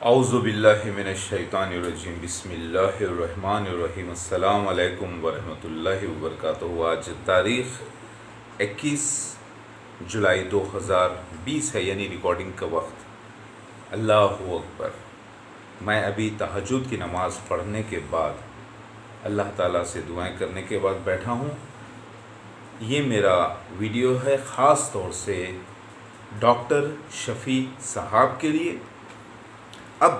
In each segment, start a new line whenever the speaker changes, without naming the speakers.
اعوذ باللہ من الشیطان الرجیم بسم اللہ الرحمن الرحیم السلام علیکم ورحمۃ اللہ وبرکاتہ۔ آج تاریخ 21 جولائی 2020 ہے، یعنی ریکارڈنگ کا وقت۔ اللہ اکبر۔ میں ابھی تہجد کی نماز پڑھنے کے بعد اللہ تعالیٰ سے دعائیں کرنے کے بعد بیٹھا ہوں۔ یہ میرا ویڈیو ہے خاص طور سے ڈاکٹر شفیع صاحب کے لیے۔ اب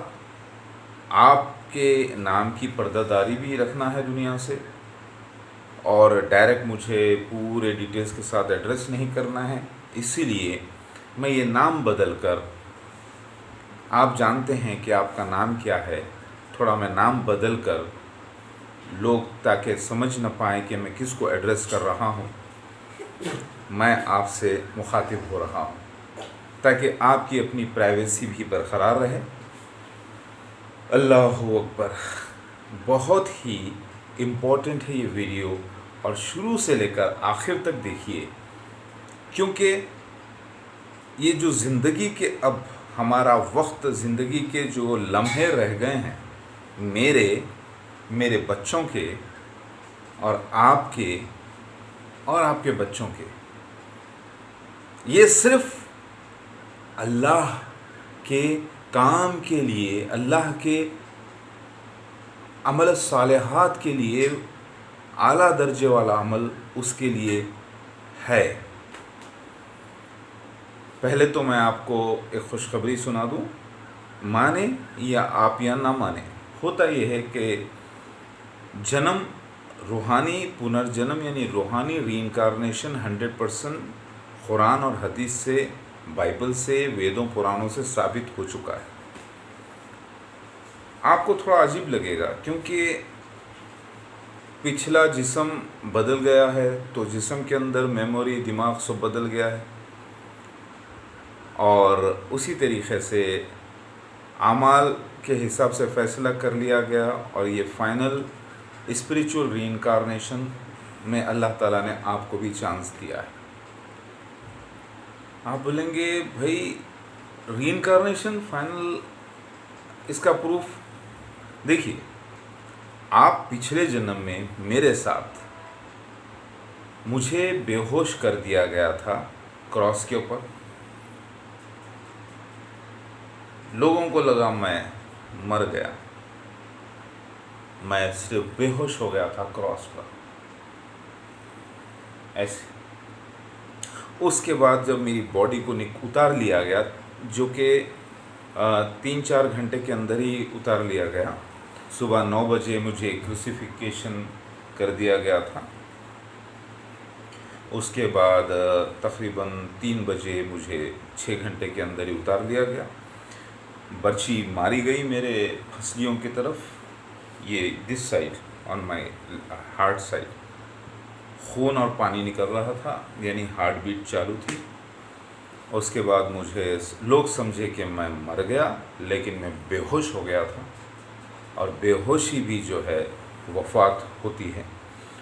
آپ کے نام کی پردہ داری بھی رکھنا ہے دنیا سے، اور ڈائریکٹ مجھے پورے ڈیٹیلز کے ساتھ ایڈریس نہیں کرنا ہے، اسی لیے میں یہ نام بدل کر، آپ جانتے ہیں کہ آپ کا نام کیا ہے، تھوڑا میں نام بدل کر لوگ تاکہ سمجھ نہ پائیں کہ میں کس کو ایڈریس کر رہا ہوں، میں آپ سے مخاطب ہو رہا ہوں تاکہ آپ کی اپنی پرائیویسی بھی برقرار رہے۔ اللہ اکبر۔ بہت ہی امپورٹنٹ ہے یہ ویڈیو، اور شروع سے لے کر آخر تک دیکھیے، کیونکہ یہ جو زندگی کے اب ہمارا وقت، زندگی کے جو لمحے رہ گئے ہیں، میرے بچوں کے اور آپ کے بچوں کے، یہ صرف اللہ کے کام کے لیے، اللہ کے عمل صالحات کے لیے، اعلیٰ درجے والا عمل اس کے لیے ہے۔ پہلے تو میں آپ کو ایک خوشخبری سنا دوں، مانے یا آپ یا نہ مانے، ہوتا یہ ہے کہ جنم، روحانی پنرجنم یعنی روحانی ری انکارنیشن 100% قرآن اور حدیث سے، بائبل سے، ویدوں پرانوں سے ثابت ہو چکا ہے۔ آپ کو تھوڑا عجیب لگے گا، کیونکہ پچھلا جسم بدل گیا ہے تو جسم کے اندر میموری، دماغ سب بدل گیا ہے، اور اسی طریقے سے اعمال کے حساب سے فیصلہ کر لیا گیا، اور یہ فائنل اسپریچول ری انکارنیشن میں اللہ تعالیٰ نے آپ کو بھی چانس دیا ہے۔ آپ بولیں گے بھائی ری انکارنیشن فائنل، اس کا پروف دیکھیے۔ آپ پچھلے جنم میں میرے ساتھ، مجھے بے ہوش کر دیا گیا تھا کراس کے اوپر، لوگوں کو لگا میں مر گیا، میں صرف بے ہوش ہو گیا تھا کراس پر، ایسے۔ اس کے بعد جب میری باڈی کو اتار لیا گیا، جو کہ 3-4 گھنٹے کے اندر ہی اتار لیا گیا، صبح 9 بجے مجھے کروسیفیکیشن کر دیا گیا تھا، اس کے بعد تقریباً 3 بجے مجھے 6 گھنٹے کے اندر ہی اتار دیا گیا۔ برچھی ماری گئی میرے پھسلیوں کی طرف، یہ this side on my heart side, خون اور پانی نکل رہا تھا، یعنی ہارٹ بیٹ چالو تھی۔ اس کے بعد مجھے لوگ سمجھے کہ میں مر گیا، لیکن میں بے ہوش ہو گیا تھا، اور بے ہوشی بھی جو ہے وفات ہوتی ہے۔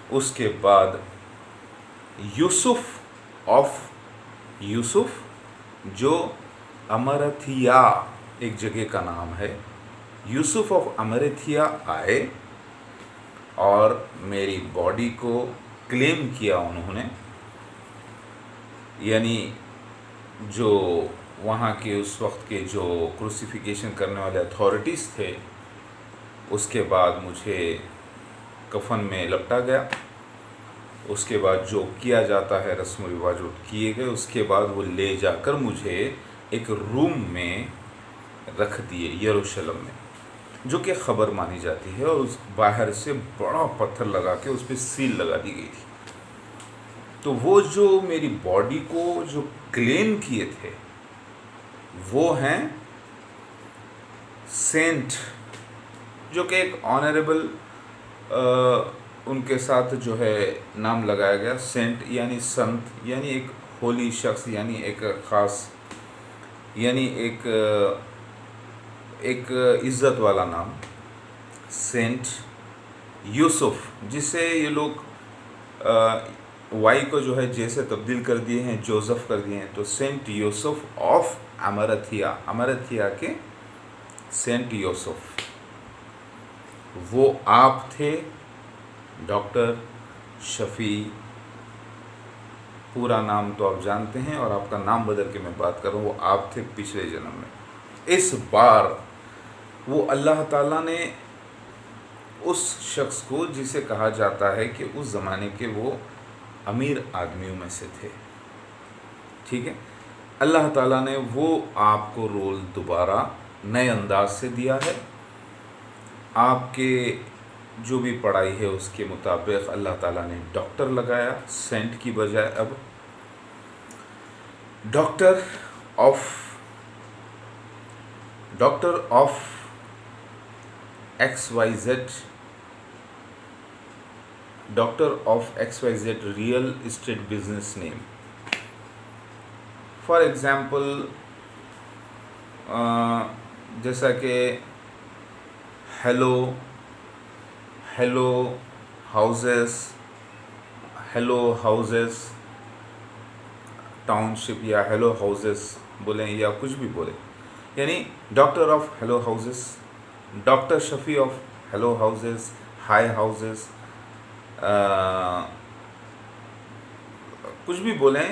اس کے بعد یوسف جو امرتھیا ایک جگہ کا نام ہے، یوسف آف امرتھیا آئے اور میری باڈی کو کلیم کیا انہوں نے، یعنی جو وہاں کے اس وقت کے جو کروسیفیکیشن کرنے والے اتھارٹیز تھے، اس کے بعد مجھے کفن میں لپٹا گیا۔ اس کے بعد جو کیا جاتا ہے رسم و رواج وہ کیے گئے، اس کے بعد وہ لے جا کر مجھے ایک روم میں رکھ دیے یروشلم میں، جو کہ خبر مانی جاتی ہے، اور اس باہر سے بڑا پتھر لگا کے اس پہ سیل لگا دی گئی تھی۔ تو وہ جو میری باڈی کو جو کلیم کیے تھے، وہ ہیں سینٹ، جو کہ ایک آنریبل ان کے ساتھ جو ہے نام لگایا گیا، سینٹ یعنی سنت، یعنی ایک ہولی شخص، یعنی ایک خاص، یعنی ایک عزت والا نام، سینٹ یوسف، جس سے یہ لوگ وائی کو جو ہے جیسے تبدیل کر دیے ہیں، جوزف کر دیے ہیں، تو سینٹ یوسف آف امرتھیا، امرتھیا کے سینٹ یوسف، وہ آپ تھے ڈاکٹر شفیع، پورا نام تو آپ جانتے ہیں اور آپ کا نام بدل کے میں بات کر رہا ہوں، وہ آپ تھے پچھلے جنم میں۔ اس بار وہ اللہ تعالیٰ نے اس شخص کو جسے کہا جاتا ہے کہ اس زمانے کے وہ امیر آدمیوں میں سے تھے، ٹھیک ہے، اللہ تعالیٰ نے وہ آپ کو رول دوبارہ نئے انداز سے دیا ہے۔ آپ کے جو بھی پڑھائی ہے اس کے مطابق اللہ تعالیٰ نے ڈاکٹر لگایا، سینٹ کی بجائے اب doctor of X Y Z, doctor of X Y Z real estate business name. For example جیسا کہ ہیلو ہاؤزز ٹاؤن شپ، یا ہیلو ہاؤزز بولیں یا کچھ بھی بولیں، یعنی doctor of halo houses, doctor Shafi of halo houses, high houses, کچھ بھی بولیں،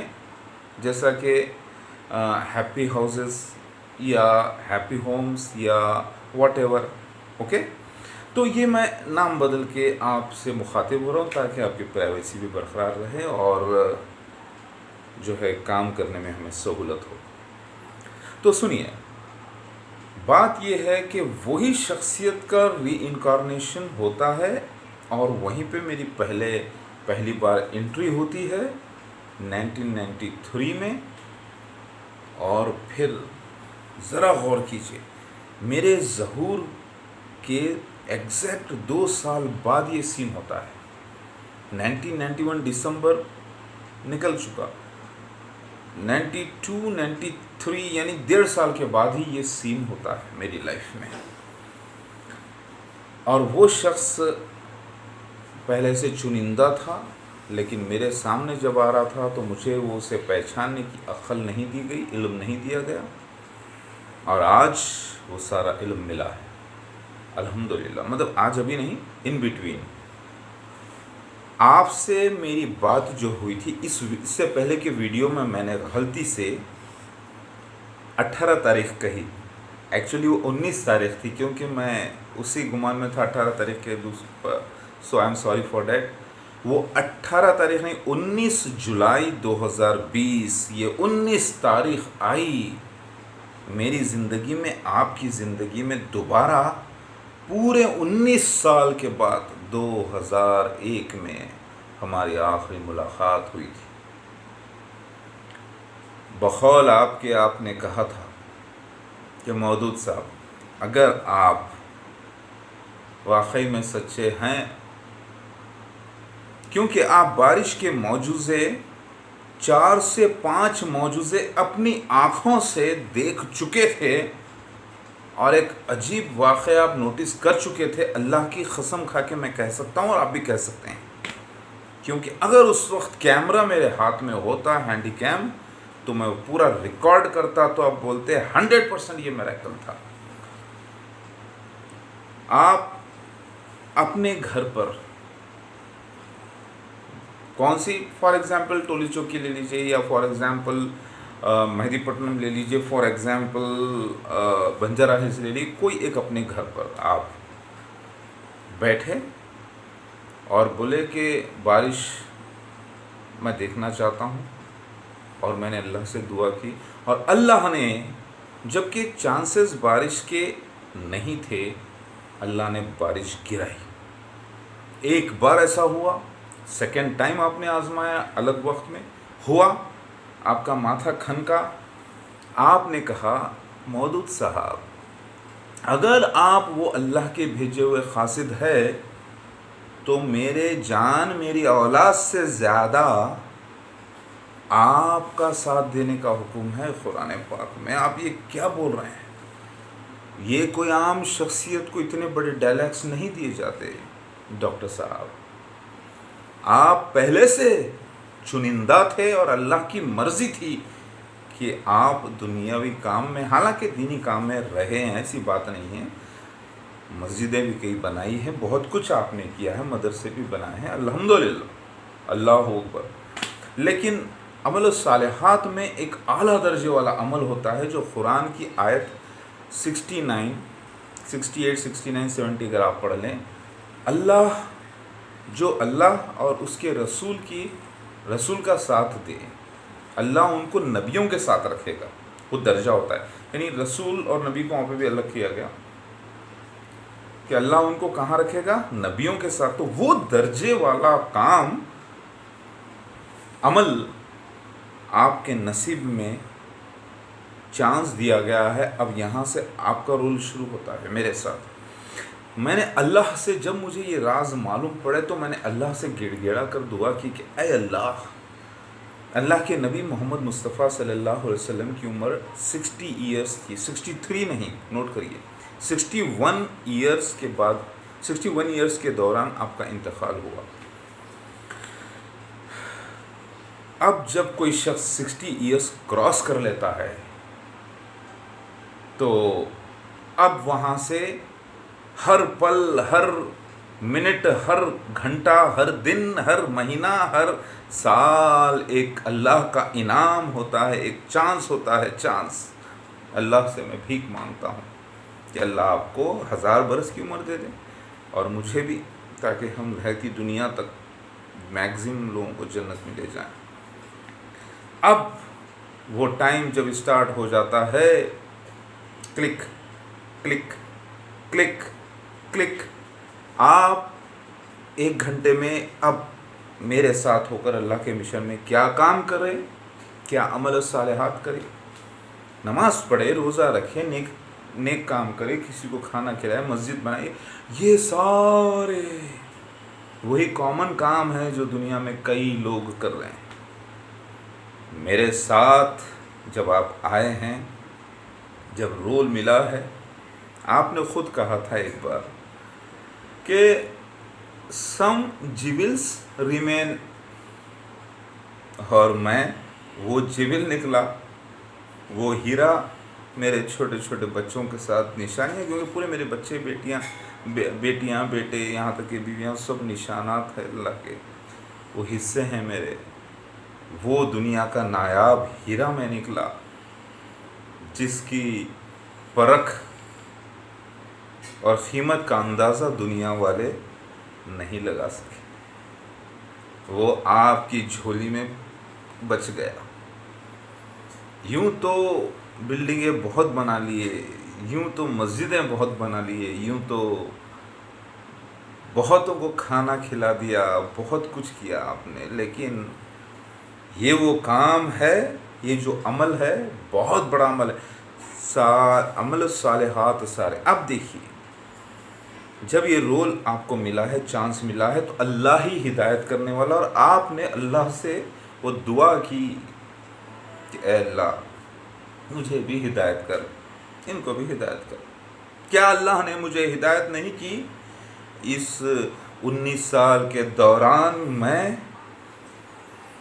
جیسا کہ ہیپی ہاؤزز یا ہیپی ہومز یا واٹ ایور، اوکے۔ تو یہ میں نام بدل کے آپ سے مخاطب ہو رہا ہوں تاکہ آپ کی پرائیویسی بھی برقرار رہے اور جو ہے کام کرنے میں ہمیں سہولت ہو۔ تو سنیے، بات یہ ہے کہ وہی شخصیت کا ری انکارنیشن ہوتا ہے اور وہیں پہ میری پہلی بار انٹری ہوتی ہے 1993 میں، اور پھر ذرا غور کیجئے، میرے ظہور کے ایگزیکٹ 2 سال بعد یہ سین ہوتا ہے۔ 1991 دسمبر نکل چکا، 92 93 یعنی 1.5 سال کے بعد ہی یہ سین ہوتا ہے میری لائف میں۔ اور وہ شخص پہلے سے چنندہ تھا، لیکن میرے سامنے جب آ رہا تھا تو مجھے وہ اسے پہچاننے کی عقل نہیں دی گئی، علم نہیں دیا گیا، اور آج وہ سارا علم ملا ہے الحمدللہ۔ مطلب آج ابھی نہیں، ان بٹوین آپ سے میری بات جو ہوئی تھی، اس سے پہلے کے ویڈیو میں نے غلطی سے 18 تاریخ کہی، ایکچولی وہ 19 تاریخ تھی، کیونکہ میں اسی گمان میں تھا 18 تاریخ کے، so I am sorry for that. وہ 18 تاریخ نہیں، 19 جولائی 2020، یہ 19 تاریخ آئی میری زندگی میں، آپ کی زندگی میں دوبارہ پورے 19 سال کے بعد 2001 میں ہماری آخری ملاقات ہوئی تھی۔ بقول آپ کے آپ نے کہا تھا کہ مودود صاحب، اگر آپ واقعی میں سچے ہیں، کیونکہ آپ بارش کے معجزے 4 سے 5 معجزے اپنی آنکھوں سے دیکھ چکے تھے، اور ایک عجیب واقعہ آپ نوٹس کر چکے تھے، اللہ کی قسم کھا کے میں کہہ سکتا ہوں اور آپ بھی کہہ سکتے ہیں، کیونکہ اگر اس وقت کیمرہ میرے ہاتھ میں ہوتا، ہینڈی کیم، تو میں پورا ریکارڈ کرتا، تو آپ بولتے 100% یہ میریکل تھا۔ آپ اپنے گھر پر کون سی، فار ایگزامپل ٹولی چوکی لے لیجئے، یا فار ایگزامپل مہدی پٹنم لے لیجئے، فار ایگزامپل بنجارہ ہلز لے لیجئے، کوئی ایک اپنے گھر پر آپ بیٹھے اور بولے کہ بارش میں دیکھنا چاہتا ہوں، اور میں نے اللہ سے دعا کی، اور اللہ نے، جبکہ چانسز بارش کے نہیں تھے، اللہ نے بارش گرائی۔ ایک بار ایسا ہوا، سیکنڈ ٹائم آپ نے آزمایا الگ وقت میں، ہوا، آپ کا ماتھا کھنکا، آپ نے کہا مودود صاحب، اگر آپ وہ اللہ کے بھیجے ہوئے قاصد ہے تو میرے جان، میری اولاد سے زیادہ آپ کا ساتھ دینے کا حکم ہے قرآن پاک میں۔ آپ یہ کیا بول رہے ہیں؟ یہ کوئی عام شخصیت کو اتنے بڑے ڈائلیکس نہیں دیے جاتے ڈاکٹر صاحب۔ آپ پہلے سے چنندہ تھے اور اللہ کی مرضی تھی کہ آپ دنیاوی کام میں، حالانکہ دینی کام میں رہے ہیں، ایسی بات نہیں ہے، مسجدیں بھی کئی بنائی ہیں، بہت کچھ آپ نے کیا ہے، مدرسے بھی بنائے ہیں، الحمدللہ، اللہ اکبر، لیکن عمل الصالحات میں ایک اعلیٰ درجے والا عمل ہوتا ہے جو قرآن کی آیت 69، 68، 69، 70 اگر آپ پڑھ لیں، اللہ اور اس کے رسول کا ساتھ دے، اللہ ان کو نبیوں کے ساتھ رکھے گا، وہ درجہ ہوتا ہے، یعنی رسول اور نبی کو وہاں پہ بھی الگ کیا گیا کہ اللہ ان کو کہاں رکھے گا؟ نبیوں کے ساتھ، تو وہ درجے والا کام، عمل آپ کے نصیب میں چانس دیا گیا ہے، اب یہاں سے آپ کا رول شروع ہوتا ہے میرے ساتھ۔ میں نے اللہ سے، جب مجھے یہ راز معلوم پڑے تو میں نے اللہ سے گڑ گڑا کر دعا کی کہ اے اللہ کے نبی محمد مصطفیٰ صلی اللہ علیہ وسلم کی عمر 60 ایئرس تھی، 63 نہیں، نوٹ کریے، 61 ایئرس کے بعد، 61 ایئرس کے دوران آپ کا انتقال ہوا۔ اب جب کوئی شخص 60 ایئرس کراس کر لیتا ہے تو اب وہاں سے ہر پل، ہر منٹ، ہر گھنٹہ، ہر دن، ہر مہینہ، ہر سال ایک اللہ کا انعام ہوتا ہے، ایک چانس ہوتا ہے، چانس۔ اللہ سے میں بھیک مانگتا ہوں کہ اللہ آپ کو 1000 برس کی عمر دے دیں اور مجھے بھی، تاکہ ہم رہتی دنیا تک میگزیمم لوگوں کو جنت میں لے جائیں۔ اب وہ ٹائم جب اسٹارٹ ہو جاتا ہے، کلک کلک کلک کلک، آپ 1 گھنٹے میں اب میرے ساتھ ہو کر اللہ کے مشن میں کیا کام کرے، کیا عمل صالحات کرے، نماز پڑھے، روزہ رکھے، نیک کام کرے، کسی کو کھانا کھلائے، مسجد بنائے، یہ سارے وہی کامن کام ہے جو دنیا میں کئی لوگ کر رہے ہیں۔ میرے ساتھ جب آپ آئے ہیں، جب رول ملا ہے، آپ نے خود کہا تھا ایک بار کہ سم جیولز ریمین، اور میں وہ جیول نکلا، وہ ہیرا میرے چھوٹے چھوٹے بچوں کے ساتھ نشانی ہے، کیونکہ پورے میرے بچے، بیٹیاں بیٹے، یہاں تک کہ بیویاں، سب نشانات ہیں اللہ کے، وہ حصے ہیں میرے، وہ دنیا کا نایاب ہیرا میں نکلا جس کی پرکھ اور قیمت کا اندازہ دنیا والے نہیں لگا سکے، وہ آپ کی جھولی میں بچ گیا۔ یوں تو بلڈنگیں بہت بنا لیے، یوں تو مسجدیں بہت بنا لیے، یوں تو بہتوں کو کھانا کھلا دیا، بہت کچھ کیا آپ نے، لیکن یہ وہ کام ہے، یہ جو عمل ہے، بہت بڑا عمل ہے، عمل الصالحات سارے۔ اب دیکھیے، جب یہ رول آپ کو ملا ہے، چانس ملا ہے، تو اللہ ہی ہدایت کرنے والا، اور آپ نے اللہ سے وہ دعا کی کہ اے اللہ مجھے بھی ہدایت کر، ان کو بھی ہدایت کر۔ کیا اللہ نے مجھے ہدایت نہیں کی؟ اس 19 سال کے دوران میں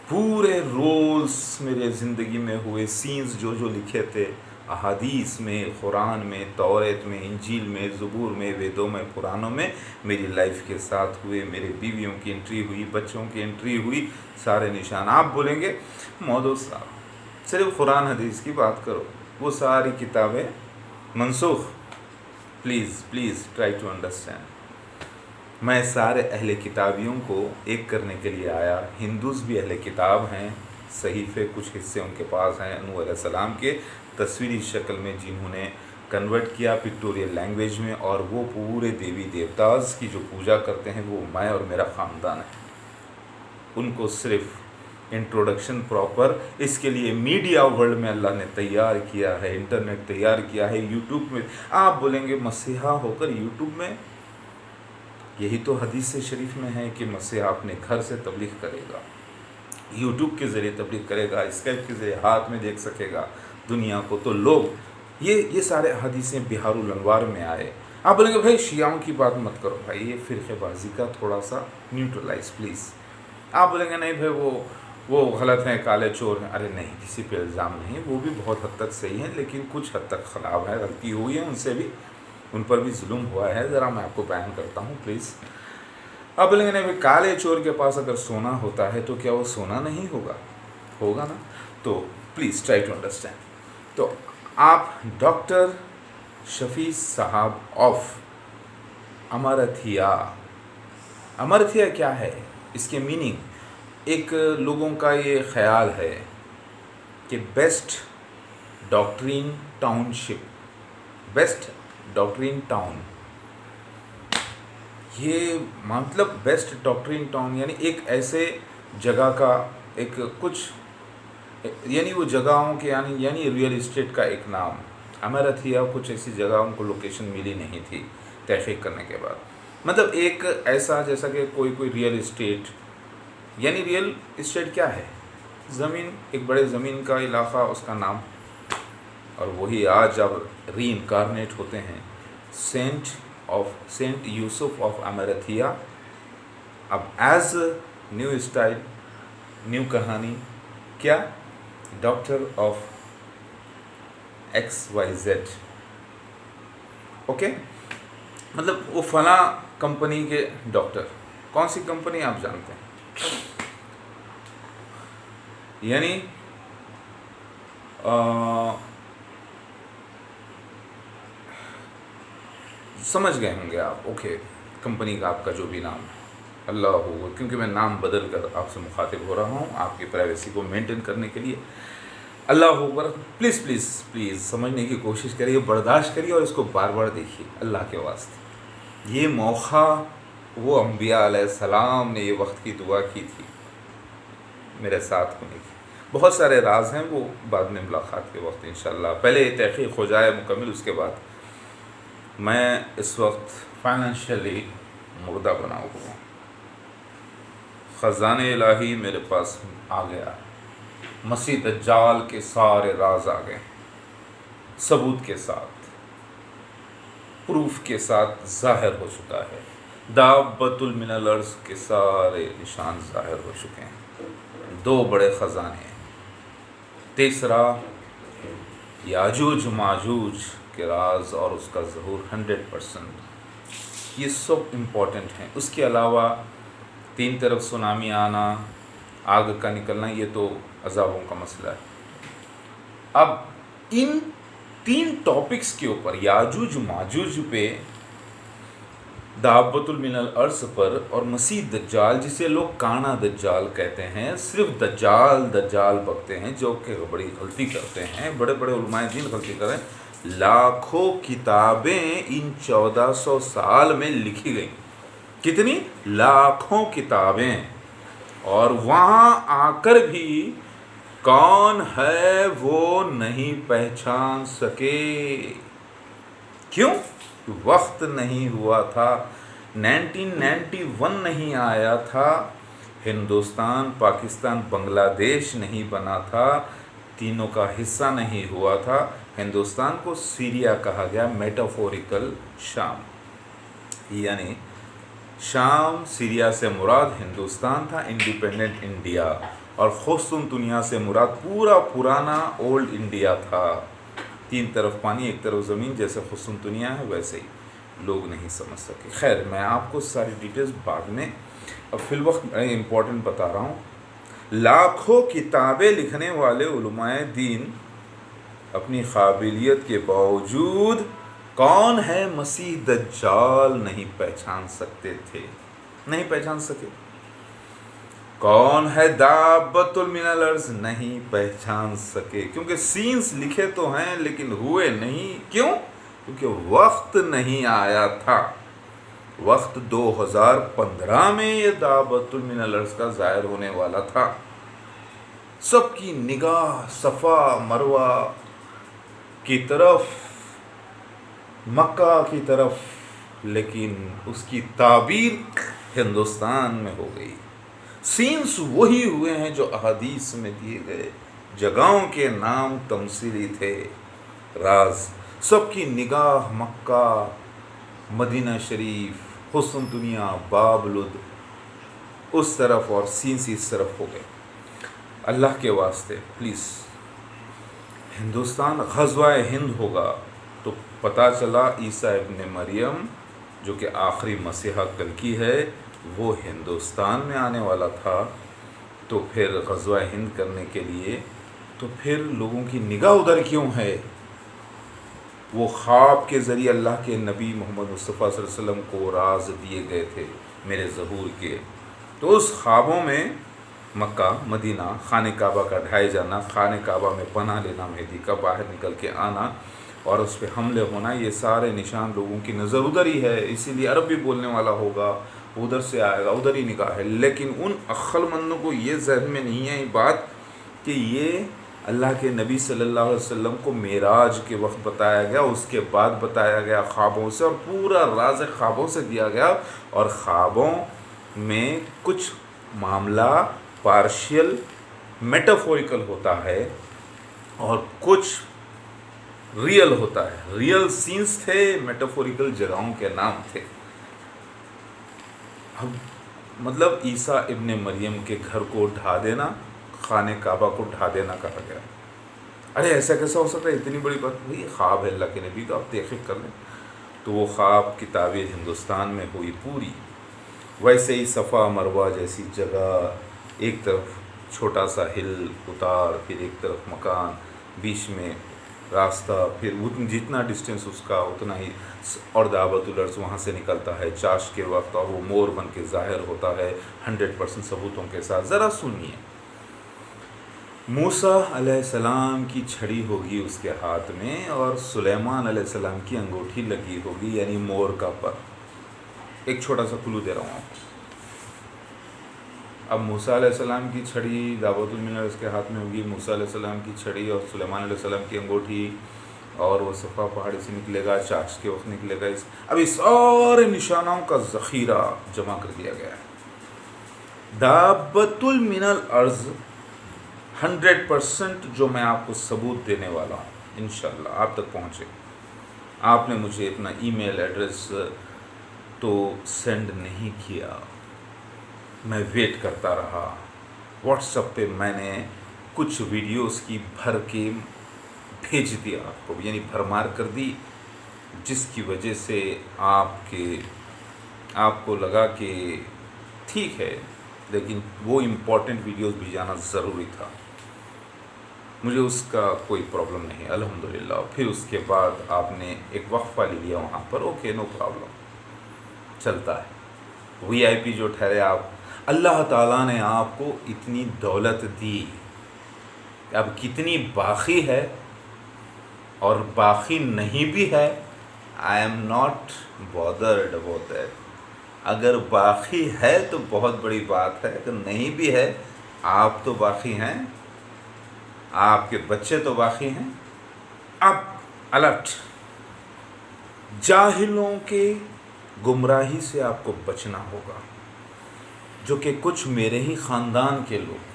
پورے رولز میرے زندگی میں ہوئے، سینز جو لکھے تھے، احادیث میں، قرآن میں، توریت میں، انجیل میں، زبور میں، ویدوں میں، قرآنوں میں، میری لائف کے ساتھ ہوئے، میرے بیویوں کی انٹری ہوئی، بچوں کی انٹری ہوئی، سارے نشان۔ آپ بولیں گے مودود صاحب صرف قرآن حدیث کی بات کرو، وہ ساری کتابیں منسوخ۔ Please try to understand. میں سارے اہل کتابیوں کو ایک کرنے کے لیے آیا، ہندوز بھی اہل کتاب ہیں، صحیفے کچھ حصے ان کے پاس ہیں نوح علیہ السلام کے، تصویری شکل میں، جنہوں نے کنورٹ کیا پکٹوریل لینگویج میں، اور وہ پورے دیوی دیوتاز کی جو پوجا کرتے ہیں، وہ میں اور میرا خاندان ہے۔ ان کو صرف انٹروڈکشن پراپر، اس کے لیے میڈیا ورلڈ میں اللہ نے تیار کیا ہے، انٹرنیٹ تیار کیا ہے، یوٹیوب میں۔ آپ بولیں گے مسیحا ہو کر یوٹیوب میں؟ یہی تو حدیث شریف میں ہے کہ مسیحا اپنے گھر سے تبلیغ کرے گا، یوٹیوب کے ذریعے تبلیغ کرے گا، اسکائپ کے ذریعے ہاتھ میں دیکھ سکے گا دنیا کو۔ تو لوگ یہ سارے حدیثیں بہار الانوار میں آئے۔ آپ بولیں گے بھائی شیعوں کی بات مت کرو، بھائی یہ فرقے بازی کا تھوڑا سا نیوٹرلائز پلیز۔ آپ بولیں گے نہیں بھائی وہ وہ غلط ہیں، کالے چور ہیں. ارے نہیں، کسی پہ الزام نہیں، وہ بھی بہت حد تک صحیح ہیں، لیکن کچھ حد تک خراب ہے، غلطی ہوئی ہے ان سے بھی، ان پر بھی ظلم ہوا ہے. ذرا میں آپ کو بیان کرتا ہوں پلیز. اب لیکن ابھی کالے چور کے پاس اگر سونا ہوتا ہے تو کیا وہ سونا نہیں ہوگا؟ ہوگا نا. تو پلیز ٹرائی ٹو انڈرسٹینڈ. تو آپ ڈاکٹر شفیع صاحب آف امرتھیا. امرتھیا کیا ہے؟ اس کے میننگ، ایک لوگوں کا یہ خیال ہے کہ بیسٹ ڈاکٹرین ٹاؤن شپ، بیسٹ ڈاکٹرین ٹاؤن، یہ مطلب بیسٹ ڈاکٹرین ٹاؤن یعنی ایک ایسے جگہ کا ایک کچھ، یعنی وہ جگہوں کے یعنی ریئل اسٹیٹ کا ایک نام. امرتھیا کچھ ایسی جگہ ان کو لوکیشن ملی نہیں تھی تحقیق کرنے کے بعد. مطلب ایک ایسا جیسا کہ کوئی ریئل اسٹیٹ، یعنی ریئل اسٹیٹ کیا ہے؟ زمین، ایک بڑے زمین کا علاقہ، اس کا نام. اور وہی آج اب ری انکارنیٹ ہوتے ہیں سینٹ یوسف آف امرتھیا. اب ایز نیو اسٹائل، نیو کہانی، کیا؟ Doctor of X Y Z. Okay, مطلب وہ فلاں کمپنی کے ڈاکٹر. کون سی کمپنی آپ جانتے ہیں؟ یعنی سمجھ گئے ہوں گے آپ. اوکے، کمپنی کا آپ کا جو بھی نام ہے، اللہ ہو، کیونکہ میں نام بدل کر آپ سے مخاطب ہو رہا ہوں آپ کی پرائیویسی کو مینٹین کرنے کے لیے. اللہ اکبر. پلیز پلیز پلیز سمجھنے کی کوشش کریے، برداشت کریے اور اس کو بار بار دیکھیے اللہ کے واسطے. یہ موقع وہ انبیاء علیہ السلام نے یہ وقت کی دعا کی تھی میرے ساتھ ہونے کی. بہت سارے راز ہیں، وہ بعد میں ملاقات کے وقت انشاءاللہ. پہلے یہ تحقیق ہو جائے مکمل، اس کے بعد. میں اس وقت فائنینشلی مردہ بنا ہوا ہوں. خزانہ الہی میرے پاس آ گیا، مسیح دجال کے سارے راز آ گئے، ثبوت کے ساتھ، پروف کے ساتھ ظاہر ہو چکا ہے. دابۃ من الارض کے سارے نشان ظاہر ہو چکے ہیں. 2 بڑے خزانے ہیں. تیسرا یاجوج ماجوج کے راز اور اس کا ظہور 100%، یہ سب امپورٹنٹ ہیں. اس کے علاوہ 3 طرف سونامی آنا، آگ کا نکلنا، یہ تو عذابوں کا مسئلہ ہے. اب ان 3 ٹاپکس کے اوپر، یاجوج ماجوج پہ، دابۃ من الارض پر، اور مسیح دجال جسے لوگ کانا دجال کہتے ہیں، صرف دجال بکتے ہیں، جو کہ بڑی غلطی کرتے ہیں. بڑے بڑے علماء دین غلطی کریں. لاکھوں کتابیں ان 1400 سال میں لکھی گئیں. کتنی؟ لاکھوں کتابیں. اور وہاں آ کر بھی کون ہے وہ نہیں پہچان سکے. کیوں؟ وقت نہیں ہوا تھا. 1991 نہیں آیا تھا. ہندوستان، پاکستان، بنگلہ دیش نہیں بنا تھا. تینوں کا حصہ نہیں ہوا تھا. ہندوستان کو سیریا کہا گیا، میٹافوریکل شام. یعنی شام، سیریا سے مراد ہندوستان تھا، انڈیپینڈنٹ انڈیا. اور قسطنطنیہ سے مراد پورا پرانا اولڈ انڈیا تھا. 3 طرف پانی، ایک طرف زمین، جیسے قسطنطنیہ ہے ویسے ہی. لوگ نہیں سمجھ سکے. خیر، میں آپ کو ساری ڈیٹیلز بعد میں، اب فی الوقت میں امپورٹنٹ بتا رہا ہوں. لاکھوں کتابیں لکھنے والے علماء دین اپنی قابلیت کے باوجود کون ہے مسیح دجال نہیں پہچان سکتے تھے، نہیں پہچان سکے. کون ہے دابۃ من الارض نہیں پہچان سکے. کیونکہ سینس لکھے تو ہیں لیکن ہوئے نہیں. کیوں؟ کیونکہ وقت نہیں آیا تھا. وقت 2015 میں یہ دابۃ من الارض کا ظاہر ہونے والا تھا. سب کی نگاہ صفا مروہ کی طرف، مکہ کی طرف، لیکن اس کی تعبیر ہندوستان میں ہو گئی. سینس وہی ہوئے ہیں جو احادیث میں دیے گئے جگہوں کے نام تمثیلی تھے. راز سب کی نگاہ مکہ، مدینہ شریف، قسطنطنیہ، باب لد اس طرف، اور سینس اس طرف ہو گئے. اللہ کے واسطے پلیز، ہندوستان غزوہ ہند ہوگا تو پتہ چلا عیسیٰ ابن مریم جو کہ آخری مسیحا کلکی ہے وہ ہندوستان میں آنے والا تھا، تو پھر غزوہ ہند کرنے کے لیے تو پھر لوگوں کی نگاہ ادھر کیوں ہے؟ وہ خواب کے ذریعے اللہ کے نبی محمد مصطفیٰ صلی اللہ علیہ وسلم کو راز دیے گئے تھے میرے ظہور کے، تو اس خوابوں میں مکہ مدینہ خانہ کعبہ کا ڈھائے جانا، خانہ کعبہ میں پناہ لینا مہدی کا، باہر نکل کے آنا اور اس پہ حملے ہونا، یہ سارے نشان لوگوں کی نظر ادھر ہی ہے، اسی لیے عربی بولنے والا ہوگا ادھر سے آئے گا، ادھر ہی نکاح ہے۔ لیکن ان عقل مندوں کو یہ ذہن میں نہیں ہے یہ بات کہ یہ اللہ کے نبی صلی اللہ علیہ وسلم کو معراج کے وقت بتایا گیا، اس کے بعد بتایا گیا خوابوں سے، اور پورا راز خوابوں سے دیا گیا، اور خوابوں میں کچھ معاملہ پارشل میٹافوریکل ہوتا ہے اور کچھ ریئل ہوتا ہے۔ ریئل سینس تھے، میٹافوریکل جگہوں کے نام تھے۔ اب مطلب عیسیٰ ابن مریم کے گھر کو ڈھا دینا، خانہ کعبہ کو ڈھا دینا کہا گیا۔ ارے ایسا کیسا ہو سکتا ہے؟ اتنی بڑی بات، بھئی خواب ہے اللہ کے نبی کا، آپ تحقیق کر لیں۔ تو وہ خواب کی تعبیر ہندوستان میں ہوئی پوری، ویسے ہی صفا مروہ جیسی جگہ، ایک طرف چھوٹا سا ہل اتار، پھر ایک طرف مکان، بیچ میں راستہ، پھر جتنا ڈسٹینس اس کا اتنا ہی، اور دعوت الارض وہاں سے نکلتا ہے چاش کے وقت، اور وہ مور بن کے ظاہر ہوتا ہے 100% ثبوتوں کے ساتھ۔ ذرا سنیے، موسیٰ علیہ السلام کی چھڑی ہوگی اس کے ہاتھ میں، اور سلیمان علیہ السلام کی انگوٹھی لگی ہوگی، یعنی مور کا پر۔ ایک چھوٹا سا کلو دے رہا ہوں آپ کو۔ اب موسیٰ علیہ السلام کی چھڑی دعوت المنر اس کے ہاتھ میں ہوگی، موسیٰ علیہ السلام کی چھڑی اور سلیمان علیہ السلام کی انگوٹھی، اور وہ صفا پہاڑی سے نکلے گا، چاش کے وقت نکلے گا۔ اب اس سارے نشانوں کا ذخیرہ جمع کر دیا گیا ہے۔ دابت من الارض 100% جو میں آپ کو ثبوت دینے والا ہوں انشاءاللہ آپ تک پہنچے۔ آپ نے مجھے اپنا ای میل ایڈریس تو سینڈ نہیں کیا، میں ویٹ کرتا رہا۔ واٹس ایپ پہ میں نے کچھ ویڈیوز کی بھر کے بھیج دیا آپ کو، یعنی بھرمار کر دی، جس کی وجہ سے آپ کو لگا کہ ٹھیک ہے، لیکن وہ امپورٹنٹ ویڈیوز بھی جانا ضروری تھا۔ مجھے اس کا کوئی پرابلم نہیں الحمدللہ۔ پھر اس کے بعد آپ نے ایک وقفہ لے لیا وہاں پر، اوکے نو پرابلم، چلتا ہے۔ وی آئی پی جو ٹھہرے آپ، اللہ تعالیٰ نے آپ کو اتنی دولت دی، اب کتنی باقی ہے اور باقی نہیں بھی ہے، I am not bothered about that. اگر باقی ہے تو بہت بڑی بات ہے، اگر نہیں بھی ہے، آپ تو باقی ہیں، آپ کے بچے تو باقی ہیں۔ اب الرٹ، جاہلوں کے گمراہی سے آپ کو بچنا ہوگا، جو کہ کچھ میرے ہی خاندان کے لوگ،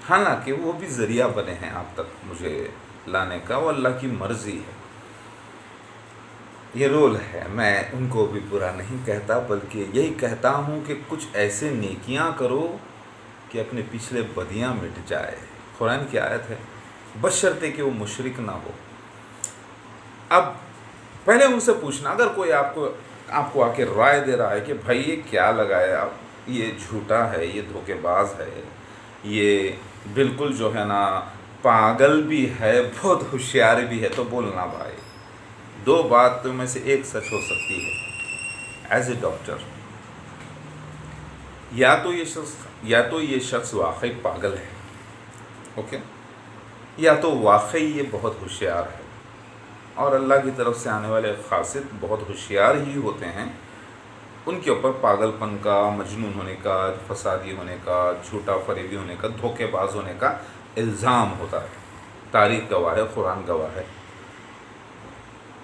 حالانکہ وہ بھی ذریعہ بنے ہیں آپ تک مجھے لانے کا، وہ اللہ کی مرضی ہے، یہ رول ہے۔ میں ان کو بھی برا نہیں کہتا، بلکہ یہی کہتا ہوں کہ کچھ ایسے نیکیاں کرو کہ اپنے پچھلے بدیاں مٹ جائے۔ قرآن کی آیت ہے، بشرطے کہ وہ مشرک نہ ہو۔ اب پہلے ان سے پوچھنا، اگر کوئی آپ کو آ کے رائے دے رہا ہے کہ بھائی یہ کیا لگایا، یہ جھوٹا ہے، یہ دھوکے باز ہے، یہ بالکل جو ہے نا پاگل بھی ہے، بہت ہوشیار بھی ہے، تو بولنا بھائی، دو بات تو میں سے ایک سچ ہو سکتی ہے ایز اے ڈاکٹر، یا تو یہ شخص واقعی پاگل ہے، اوکے، یا تو واقعی یہ بہت ہوشیار ہے، اور اللہ کی طرف سے آنے والے قاصد بہت ہوشیار ہی ہوتے ہیں، ان کے اوپر پاگل پن کا، مجنون ہونے کا، فسادی ہونے کا، جھوٹا فریبی ہونے کا، دھوکے باز ہونے کا الزام ہوتا ہے۔ تاریخ گواہ ہے، قرآن گواہ ہے۔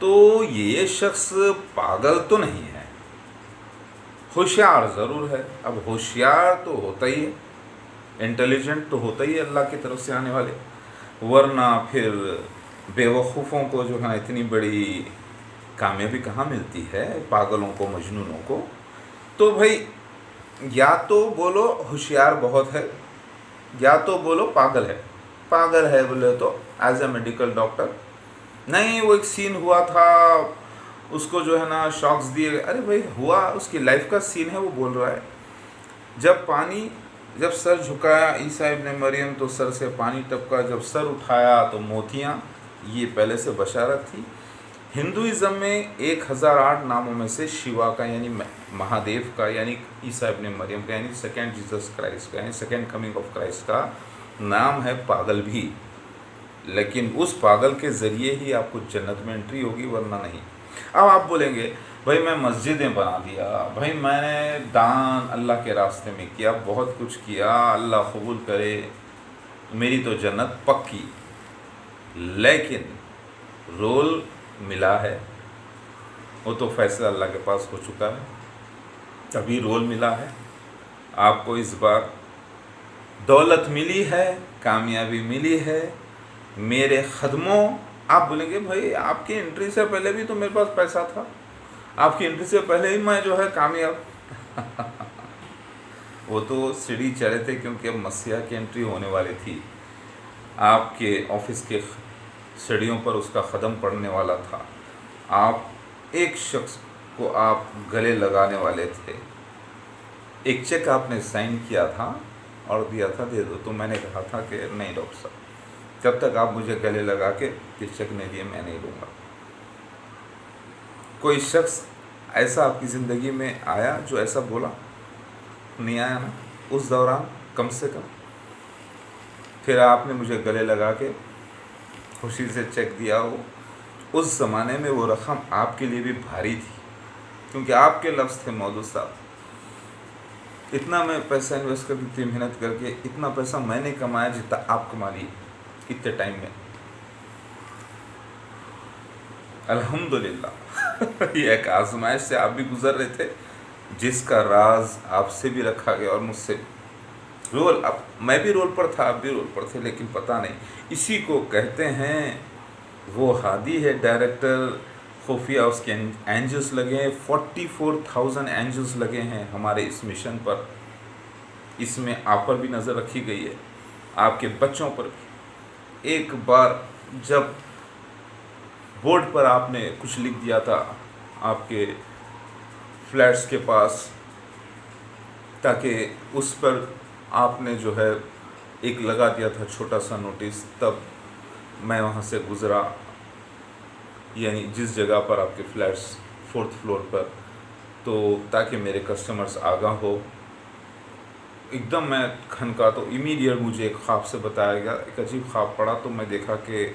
تو یہ شخص پاگل تو نہیں ہے، ہوشیار ضرور ہے۔ اب ہوشیار تو ہوتا ہی ہے، انٹیلیجنٹ تو ہوتا ہی ہے اللہ کی طرف سے آنے والے، ورنہ پھر بے وقوفوں کو جو ہے اتنی بڑی کامیابی کہاں ملتی ہے، پاگلوں کو، مجنونوں کو۔ تو بھائی یا تو بولو ہوشیار بہت ہے، یا تو بولو پاگل ہے بولے تو ایز اے میڈیکل ڈاکٹر، نہیں وہ ایک سین ہوا تھا اس کو جو ہے نا شاکس دیے گئے، ارے بھائی ہوا، اس کی لائف کا سین ہے، وہ بول رہا ہے جب سر جھکایا عیسیٰ ابن مریم تو سر سے پانی ٹپکا، جب سر اٹھایا تو موتیاں، یہ پہلے سے بشارت تھی۔ ہندوازم میں 1008 ناموں میں سے شیوا کا یعنی مہادیو کا یعنی عیسیٰ ابن مریم کا یعنی سیکنڈ جیسس کرائسٹ کا یعنی سیکنڈ کمنگ آف کرائسٹ کا نام ہے پاگل بھی، لیکن اس پاگل کے ذریعے ہی آپ کو جنت میں انٹری ہوگی، ورنہ نہیں۔ اب آپ بولیں گے بھائی میں مسجدیں بنا دیا، بھائی میں نے دان اللہ کے راستے میں کیا، بہت کچھ کیا، اللہ قبول کرے، میری تو جنت پکی، لیکن رول ملا ہے، وہ تو فیصلہ اللہ کے پاس ہو چکا ہے، ابھی رول ملا ہے، آپ کو اس بار دولت ملی ہے، کامیابی ملی ہے، میرے خدموں، آپ بولیں گے بھائی آپ کی انٹری سے پہلے بھی تو میرے پاس پیسہ تھا، آپ کی انٹری سے پہلے ہی میں جو ہے کامیاب وہ تو سیڑھی چڑھے تھے کیونکہ اب مسیح کی انٹری ہونے والی تھی، آپ کے آفس کے سیڑھیوں پر اس کا قدم پڑنے والا تھا، آپ ایک شخص کو آپ گلے لگانے والے تھے، ایک چیک آپ نے سائن کیا تھا اور دیا تھا دے دو، تو میں نے کہا تھا کہ نہیں ڈاکٹر صاحب جب تک آپ مجھے گلے لگا کے یہ چیک نہیں دیے میں نہیں لوں گا۔ کوئی شخص ایسا آپ کی زندگی میں آیا جو ایسا بولا؟ نہیں آیا نا، اس دوران کم سے کم پھر آپ نے مجھے گلے لگا کے خوشی سے چیک دیا ہو، اس زمانے میں وہ رقم آپ کے لیے بھی بھاری تھی، کیونکہ آپ کے لفظ تھے مودود صاحب اتنا میں پیسہ انویسٹ کر اتنی محنت کر کے اتنا پیسہ میں نے کمایا جتنا آپ کما لیے اتنے ٹائم میں، الحمدللہ یہ ایک آزمائش سے آپ بھی گزر رہے تھے جس کا راز آپ سے بھی رکھا گیا اور مجھ سے رول، اب میں بھی رول پر تھا آپ بھی رول پر تھے، لیکن پتہ نہیں، اسی کو کہتے ہیں وہ ہادی ہے ڈائریکٹر خفیہ، اس کے اینجلس لگے ہیں 44,000 اینجلس لگے ہیں ہمارے اس مشن پر، اس میں آپ پر بھی نظر رکھی گئی ہے، آپ کے بچوں پر بھی۔ ایک بار جب بورڈ پر آپ نے کچھ لکھ دیا تھا آپ کے فلیٹس کے پاس، تاکہ اس پر آپ نے جو ہے ایک لگا دیا تھا چھوٹا سا نوٹس، تب میں وہاں سے گزرا، یعنی جس جگہ پر آپ کے فلیٹس 4th فلور پر، تو تاکہ میرے کسٹمرز آگاہ ہو، ایک دم میں کھنکا تو امیڈیٹ مجھے ایک خواب سے بتایا گیا، ایک عجیب خواب پڑا، تو میں دیکھا کہ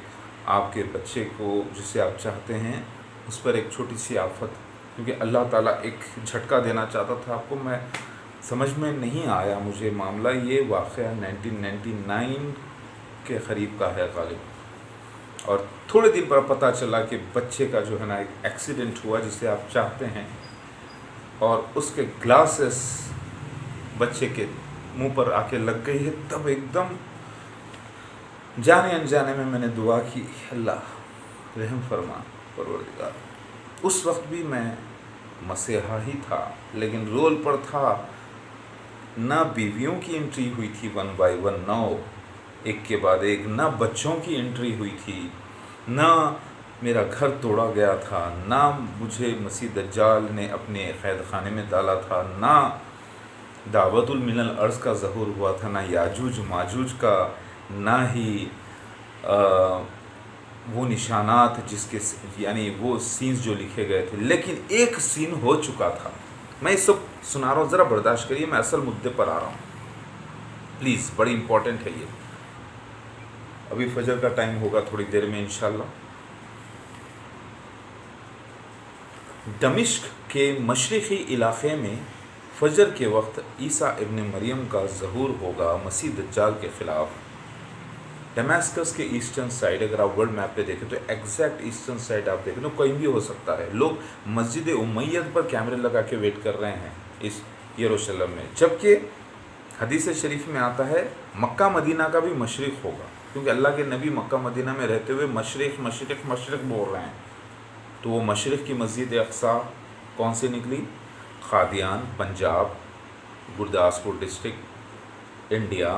آپ کے بچے کو جسے آپ چاہتے ہیں اس پر ایک چھوٹی سی آفت، کیونکہ اللہ تعالیٰ ایک جھٹکا دینا چاہتا تھا آپ کو، میں سمجھ میں نہیں آیا مجھے معاملہ، یہ واقعہ 1999 کے قریب کا ہے غالب، اور تھوڑے دن پر پتہ چلا کہ بچے کا جو ہے نا ایک ایکسیڈنٹ ہوا جسے آپ چاہتے ہیں، اور اس کے گلاسز بچے کے منہ پر آ کے لگ گئی ہے، تب ایک دم جانے انجانے میں نے دعا کی، اللہ رحم فرما پروردگار۔ اس وقت بھی میں مسیحا ہی تھا، لیکن رول پر تھا، نہ بیویوں کی انٹری ہوئی تھی 1 by 1، نہ ایک کے بعد ایک، نہ بچوں کی انٹری ہوئی تھی، نہ میرا گھر توڑا گیا تھا، نہ مجھے مسیح دجال نے اپنے قید خانے میں ڈالا تھا، نہ دعوت المن الارض کا ظہور ہوا تھا، نہ یاجوج ماجوج کا، نہ ہی وہ نشانات جس کے یعنی وہ سینز جو لکھے گئے تھے، لیکن ایک سین ہو چکا تھا۔ میں یہ سب سنا رہا ہوں، ذرا برداشت کریے، میں اصل مدعے پر آ رہا ہوں پلیز، بڑی امپورٹنٹ ہے یہ۔ ابھی فجر کا ٹائم ہوگا تھوڑی دیر میں انشاءاللہ۔ دمشق کے مشرقی علاقے میں فجر کے وقت عیسیٰ ابن مریم کا ظہور ہوگا مسیح دجال کے خلاف۔ ڈمیسکس کے ایسٹرن سائڈ، اگر آپ ورلڈ میپ پہ دیکھیں تو ایگزیکٹ ایسٹرن سائڈ آپ دیکھیں تو کہیں بھی ہو سکتا ہے، لوگ مسجد امیہ پر کیمرے لگا کے ویٹ کر رہے ہیں اس یروشلم میں، جبکہ حدیث شریف میں آتا ہے مکہ مدینہ کا بھی مشرق ہوگا، کیونکہ اللہ کے نبی مکہ مدینہ میں رہتے ہوئے مشرق مشرق مشرق بول رہے ہیں، تو وہ مشرق کی مسجد اقصیٰ کون سی نکلی؟ قادیان، پنجاب، گرداسپور ڈسٹرکٹ، انڈیا،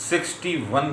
61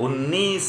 19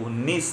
19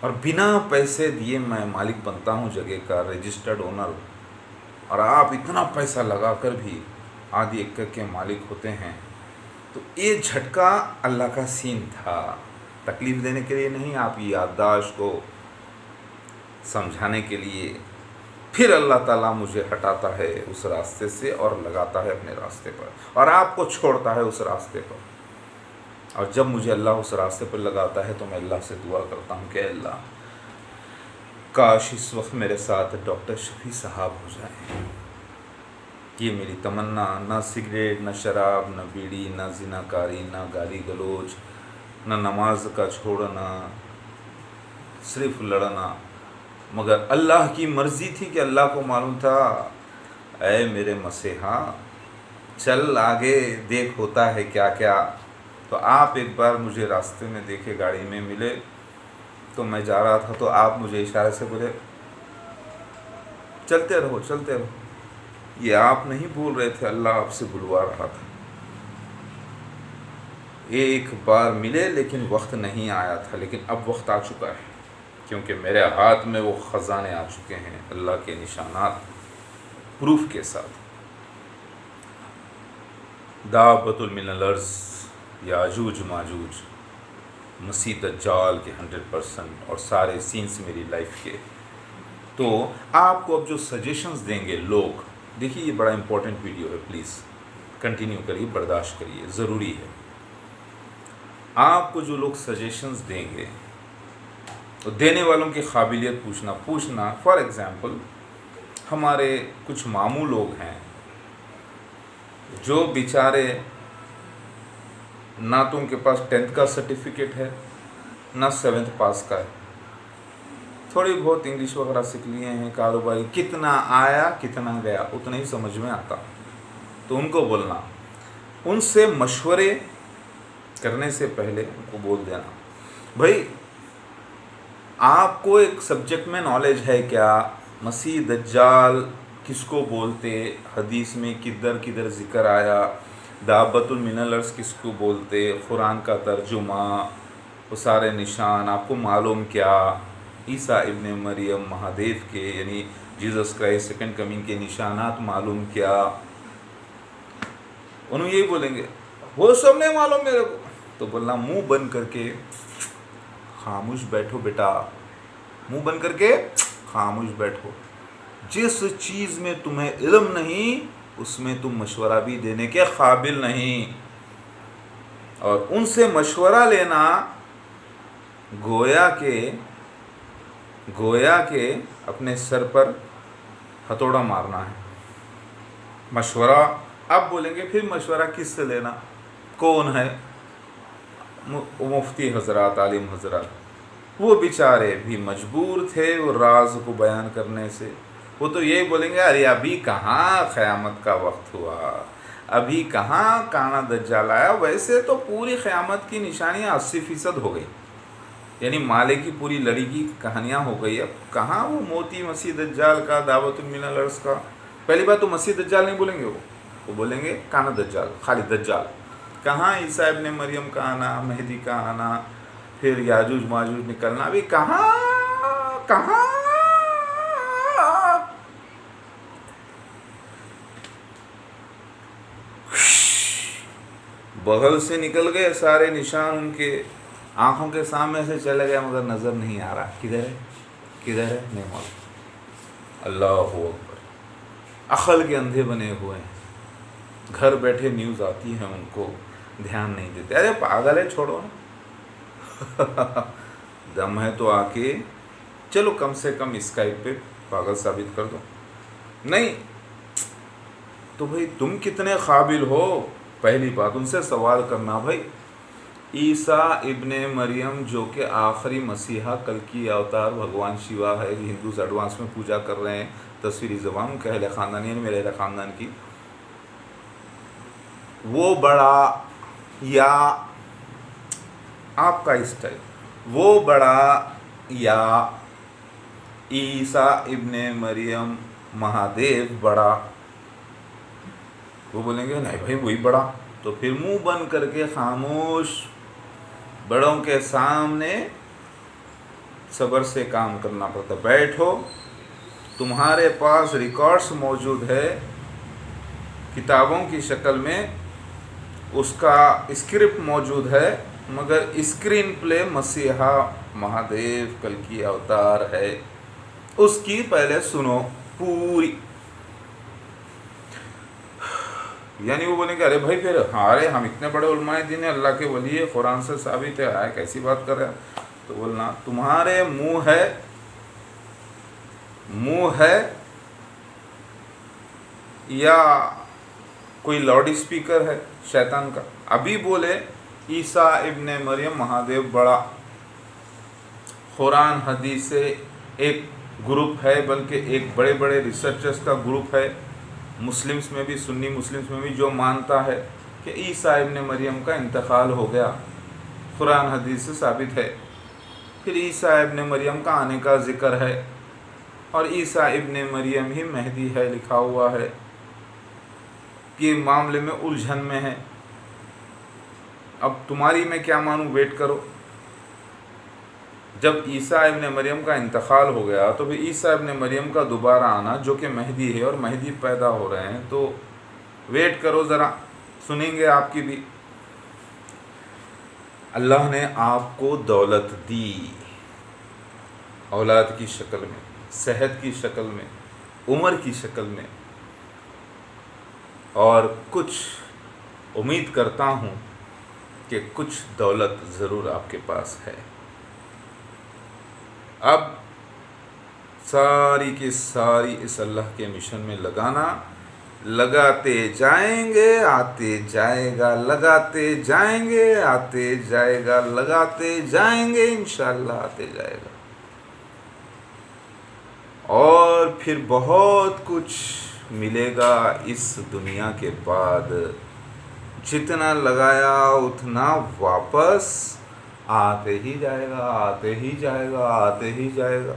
اور بنا پیسے دیے میں مالک بنتا ہوں جگہ کا، رجسٹرڈ اونر، اور آپ اتنا پیسہ لگا کر بھی آدھی ایکڑ کے مالک ہوتے ہیں. تو یہ جھٹکا اللہ کا سین تھا، تکلیف دینے کے لیے نہیں، آپ کی یادداشت کو سمجھانے کے لیے. پھر اللہ تعالیٰ مجھے ہٹاتا ہے اس راستے سے اور لگاتا ہے اپنے راستے پر، اور آپ کو چھوڑتا ہے اس راستے پر. اور جب مجھے اللہ اس راستے پر لگاتا ہے تو میں اللہ سے دعا کرتا ہوں کہ اللہ کاش اس وقت میرے ساتھ ڈاکٹر شفیع صاحب ہو جائیں. یہ میری تمنا. نہ سگریٹ، نہ شراب، نہ بیڑی، نہ زنا کاری، نہ گالی گلوچ، نہ نماز کا چھوڑنا، صرف لڑنا. مگر اللہ کی مرضی تھی کہ اللہ کو معلوم تھا اے میرے مسیحا چل آگے دیکھ ہوتا ہے کیا کیا. تو آپ ایک بار مجھے راستے میں دیکھے، گاڑی میں ملے تو میں جا رہا تھا، تو آپ مجھے اشارے سے بولے چلتے رہو چلتے رہو. یہ آپ نہیں بول رہے تھے، اللہ آپ سے بلوا رہا تھا. ایک بار ملے لیکن وقت نہیں آیا تھا، لیکن اب وقت آ چکا ہے، کیونکہ میرے ہاتھ میں وہ خزانے آ چکے ہیں، اللہ کے نشانات پروف کے ساتھ. دابۃ من الارض، یاجوج ماجوج، مسیح دجال کے 100%، اور سارے سینس میری لائف کے. تو آپ کو اب جو سجیشنز دیں گے لوگ، دیکھیے یہ بڑا امپورٹنٹ ویڈیو ہے، پلیز کنٹینیو کریے، برداشت کریے، ضروری ہے. آپ کو جو لوگ سجیشنز دیں گے تو دینے والوں کی قابلیت پوچھنا. فار ایگزامپل ہمارے کچھ ماموں لوگ ہیں جو بیچارے نہ تو ان کے پاس 10th کا سرٹیفکیٹ ہے، نہ 7th پاس کا ہے، تھوڑی بہت انگلش وغیرہ سیکھ لیے ہیں، کاروباری کتنا آیا کتنا گیا اتنا ہی سمجھ میں آتا. تو ان کو بولنا، ان سے مشورے کرنے سے پہلے ان کو بول دینا بھائی آپ کو ایک سبجیکٹ میں نالج ہے کیا؟ مسیح دجال کس کو بولتے؟ حدیث میں کدھر کدھر ذکر آیا؟ دابۃ من الارض کس کو بولتے؟ قرآن کا ترجمہ، وہ سارے نشان آپ کو معلوم کیا؟ عیسیٰ ابن مریم مہادیو کے یعنی جیزس کرائسٹ سیکنڈ کمنگ کے نشانات معلوم کیا؟ انہوں یہی بولیں گے وہ سب نہیں معلوم میرے کو. تو بولنا منہ بند کر کے خاموش بیٹھو بیٹا، منہ بند کر کے خاموش بیٹھو. جس چیز میں تمہیں علم نہیں اس میں تم مشورہ بھی دینے کے قابل نہیں. اور ان سے مشورہ لینا گویا کہ اپنے سر پر ہتھوڑا مارنا ہے. مشورہ اب بولیں گے پھر مشورہ کس سے لینا؟ کون ہے؟ مفتی حضرات، عالم حضرات. وہ بیچارے بھی مجبور تھے وہ راز کو بیان کرنے سے. وہ تو یہی بولیں گے ارے ابھی کہاں قیامت کا وقت ہوا، ابھی کہاں کانا دجال آیا. ویسے تو پوری قیامت کی نشانیاں 80% ہو گئی، یعنی مالے کی پوری لڑی کی کہانیاں ہو گئی. اب کہاں وہ موتی مسیح دجال کا، دعوت من الارض کا. پہلی بات تو مسیح دجال نہیں بولیں گے، وہ بولیں گے کانا دجال، خالی دجال. کہاں عیسیٰ ابن مریم کا آنا، مہدی کا آنا، پھر یاجوج ماجوج نکلنا، ابھی کہاں. بغل سے نکل گئے سارے نشان، ان کے آنکھوں کے سامنے سے چلے گئے مگر نظر نہیں آ رہا کدھر ہے نہیں معلوم. اللہ اکبر. عقل کے اندھے بنے ہوئے ہیں، گھر بیٹھے نیوز آتی ہے ان کو دھیان نہیں دیتے. ارے پاگل ہے چھوڑو نا. دم ہے تو آ کے چلو کم سے کم اسکائپ پہ پاگل ثابت کر دو. نہیں تو بھائی تم کتنے قابل ہو؟ پہلی بات ان سے سوال کرنا بھائی عیسیٰ ابن مریم جو کہ آخری مسیحا کل کی اوتار بھگوان شیوا ہے، ہندوز ایڈوانس میں پوجا کر رہے ہیں تصویری زبان کے اہل خاندان، یعنی میرے اہل خاندان کی، وہ بڑا یا آپ کا اسٹائل، وہ بڑا یا عیسیٰ ابن مریم مہادیو بڑا؟ وہ بولیں گے نہیں بھائی وہی بڑا. تو پھر منہ بند کر کے خاموش، بڑوں کے سامنے صبر سے کام کرنا پڑتا. بیٹھو, تمہارے پاس ریکارڈز موجود ہے کتابوں کی شکل میں, اس کا اسکرپٹ موجود ہے, مگر اسکرین پلے مسیحا مہادیو کلکی اوتار ہے, اس کی پہلے سنو پوری. یعنی وہ بولیں کہ ارے بھائی پھر ارے ہم اتنے بڑے علماء دین ہیں, اللہ کے ولی ہے, قرآن سے ثابت ہے, آئے کیسی بات کر رہے ہیں. تو بولنا تمہارے منہ ہے یا کوئی لاؤڈ اسپیکر ہے شیطان کا. ابھی بولے عیسیٰ ابن مریم مہادیو بڑا قرآن حدیث سے ایک گروپ ہے, بلکہ ایک بڑے بڑے ریسرچرز کا گروپ ہے مسلمس میں بھی, سنی مسلمس میں بھی, جو مانتا ہے کہ عیسیٰ ابن مریم کا انتقال ہو گیا, قرآن حدیث سے ثابت ہے. پھر عیسیٰ ابن مریم کا آنے کا ذکر ہے, اور عیسیٰ ابن مریم ہی مہدی ہے لکھا ہوا ہے. یہ معاملے میں الجھن میں ہے. اب تمہاری میں کیا مانوں, ویٹ کرو. جب عیسیٰ ابن مریم کا انتقال ہو گیا تو پھر عیسیٰ ابن مریم کا دوبارہ آنا, جو کہ مہدی ہے اور مہدی پیدا ہو رہے ہیں, تو ویٹ کرو ذرا, سنیں گے آپ کی بھی. اللہ نے آپ کو دولت دی, اولاد کی شکل میں, صحت کی شکل میں, عمر کی شکل میں, اور کچھ امید کرتا ہوں کہ کچھ دولت ضرور آپ کے پاس ہے. اب ساری کی ساری اس اللہ کے مشن میں لگانا, لگاتے جائیں گے آتے جائے گا, لگاتے جائیں گے آتے جائے گا, لگاتے جائیں گے انشاءاللہ آتے جائے گا. اور پھر بہت کچھ ملے گا اس دنیا کے بعد. جتنا لگایا اتنا واپس آتے ہی جائے گا, آتے ہی جائے گا, آتے ہی جائے گا.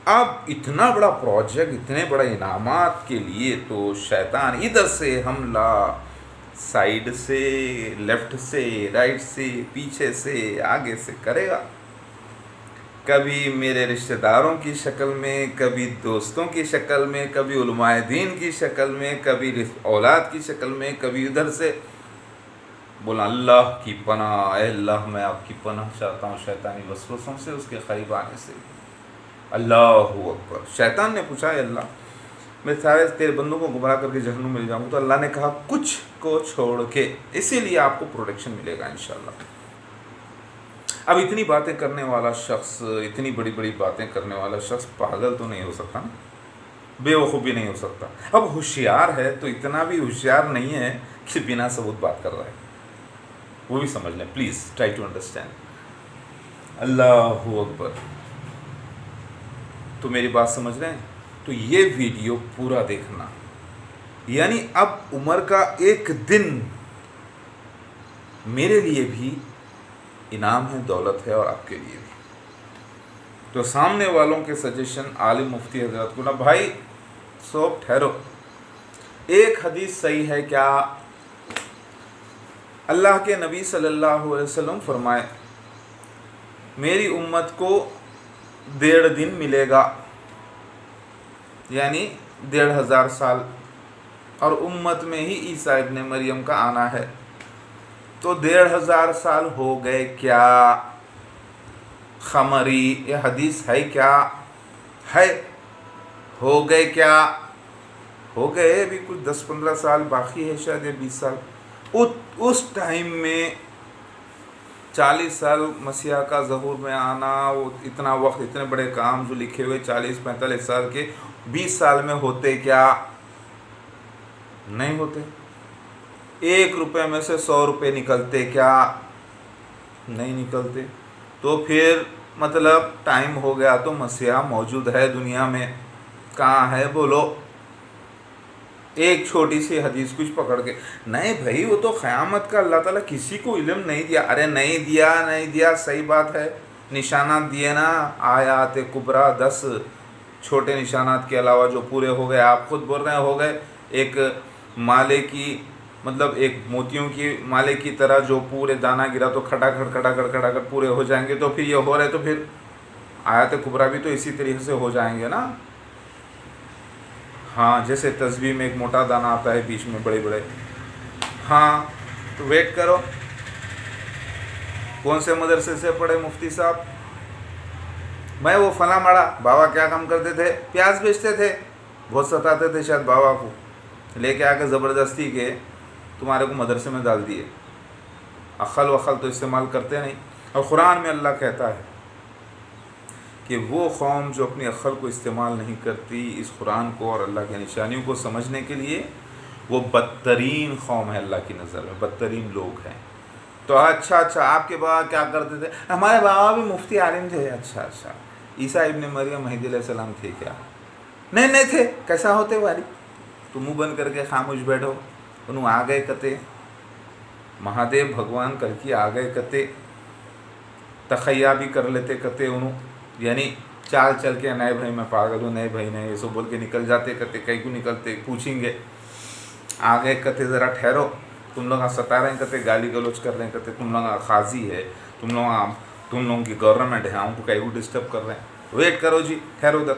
اب اتنا بڑا پروجیکٹ, اتنے بڑے انعامات کے لیے تو شیطان ادھر سے حملہ, سائیڈ سے, لیفٹ سے, رائٹ سے, پیچھے سے, آگے سے کرے گا. کبھی میرے رشتہ داروں کی شکل میں, کبھی دوستوں کی شکل میں, کبھی علماء دین کی شکل میں, کبھی اولاد کی شکل میں, کبھی ادھر سے. بولا اللہ کی پناہ, اے اللہ میں آپ کی پناہ چاہتا ہوں شیطانی وسوسوں سے, اس کے قریب آنے سے. اللہ اکبر. شیطان نے پوچھا, اے اللہ میں سارے تیرے بندوں کو گمراہ کر کے جہنم میں جاؤں, تو اللہ نے کہا کچھ کو چھوڑ کے, اسی لیے آپ کو پروٹیکشن ملے گا انشاءاللہ. اب اتنی باتیں کرنے والا شخص, اتنی بڑی بڑی باتیں کرنے والا شخص پاگل تو نہیں ہو سکتا, بے وقوف بھی نہیں ہو سکتا. اب ہوشیار ہے تو اتنا بھی ہوشیار نہیں ہے کہ بنا ثبوت بات کر رہا ہے, وہ بھی سمجھ لیں پلیز, ٹرائی ٹو انڈرسٹینڈ. اللہ اکبر. تو میری بات سمجھ رہے ہیں؟ تو یہ ویڈیو پورا دیکھنا. یعنی اب عمر کا ایک دن میرے لیے بھی انعام ہے, دولت ہے, اور آپ کے لیے بھی. تو سامنے والوں کے سجیشن عالم مفتی حضرات کو نا, بھائی سو ٹھہرو, ایک حدیث صحیح ہے کیا؟ اللہ کے نبی صلی اللہ علیہ وسلم فرمائے میری امت کو 1.5 دن ملے گا, یعنی 1,500 سال, اور امت میں ہی عیسیٰ ابن مریم کا آنا ہے. تو 1,500 سال ہو گئے کیا؟ خمری, یہ حدیث ہے کیا؟ ہے. ہو گئے کیا؟ ہو گئے. ابھی کچھ 10-15 سال باقی ہے, شاید 20 سال. اس ٹائم میں 40 سال مسیح کا ظہور میں آنا, وہ اتنا وقت, اتنے بڑے کام جو لکھے ہوئے 40-45 سال کے 20 سال میں ہوتے کیا؟ نہیں ہوتے. 1 روپے میں سے 100 روپے نکلتے کیا؟ نہیں نکلتے. تو پھر مطلب ٹائم ہو گیا تو مسیح موجود ہے دنیا میں, کہاں ہے بولو؟ ایک چھوٹی سی حدیث کچھ پکڑ کے, نہیں بھائی وہ تو قیامت کا اللہ تعالیٰ کسی کو علم نہیں دیا. ارے نہیں دیا, صحیح بات ہے, نشانات دیے نا, آیات کبریٰ 10 چھوٹے نشانات کے علاوہ جو پورے ہو گئے. آپ خود بول رہے ہیں ہو گئے. ایک مالے کی, مطلب ایک موتیوں کی مالے کی طرح جو پورے دانہ گرا تو کھٹا کھڑ پورے ہو جائیں گے. تو پھر یہ ہو رہے, تو پھر آیت کبریٰ بھی تو اسی طریقے سے ہو جائیں گے نا. ہاں جیسے تسبیح میں ایک موٹا دانہ آتا ہے بیچ میں بڑے بڑے. ہاں تو ویٹ کرو. کون سے مدرسے سے پڑھے مفتی صاحب؟ میں وہ فلاں مڑا بابا کیا کام کرتے تھے؟ پیاز بیچتے تھے. بہت ستاتے تھے شاید بابا کو، لے کے آ کے زبردستی کے تمہارے کو مدرسے میں ڈال دیے. عقل وقل تو استعمال کرتے نہیں. اور قرآن میں اللہ کہتا ہے کہ وہ قوم جو اپنی عقل کو استعمال نہیں کرتی اس قرآن کو اور اللہ کی نشانیوں کو سمجھنے کے لیے، وہ بدترین قوم ہے اللہ کی نظر میں، بدترین لوگ ہیں. تو اچھا آپ کے بابا کیا کرتے تھے؟ ہمارے بابا بھی مفتی عالم تھے. اچھا عیسیٰ ابن مریم مہدی علیہ السلام تھے کیا؟ نہیں تھے. کیسا ہوتے والی؟ تو منہ بند کر کے خاموش بیٹھو. انہوں آ گئے کتے مہادیو بھگوان کر کے آ گئے کتے تخیہ بھی کر لیتے کتے. انہوں یعنی چال چل کے نئے بھائی میں پاگل ہوں، نئے بھائی نہیں، یہ سب بول کے نکل جاتے کتے. کئی کو نکلتے پوچھیں گے آ گئے کتے ذرا ٹھہرو، تم لوگ ستا رہے ہیں کتے، گالی گلوچ کر رہے ہیں کتے، تم لوگ قاضی ہے، تم لوگوں کی گورنمنٹ ہے، ہم کو کئی کو ڈسٹرب کر رہے ہیں. ویٹ کرو جی، ٹھہرو ادھر.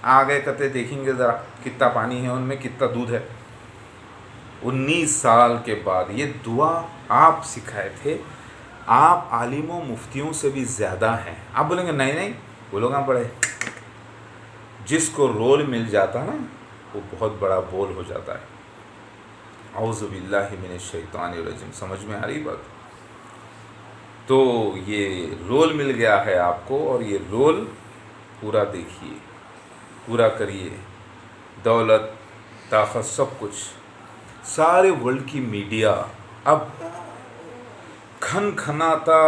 آ گئے کتے دیکھیں گے ذرا کتنا پانی ہے ان میں، کتنا دودھ ہے. 19 سال کے بعد یہ دعا آپ سکھائے تھے. آپ عالم و مفتیوں سے بھی زیادہ ہیں. آپ بولیں گے نہیں وہ لوگ پڑھے. جس کو رول مل جاتا نا وہ بہت بڑا بول ہو جاتا ہے. اعوذ باللہ من الشیطان الرجیم. سمجھ میں آ رہی بات؟ تو یہ رول مل گیا ہے آپ کو اور یہ رول پورا دیکھیے، پورا کریے. دولت، طاقت، سب کچھ، سارے ورلڈ کی میڈیا اب کھن کھناتا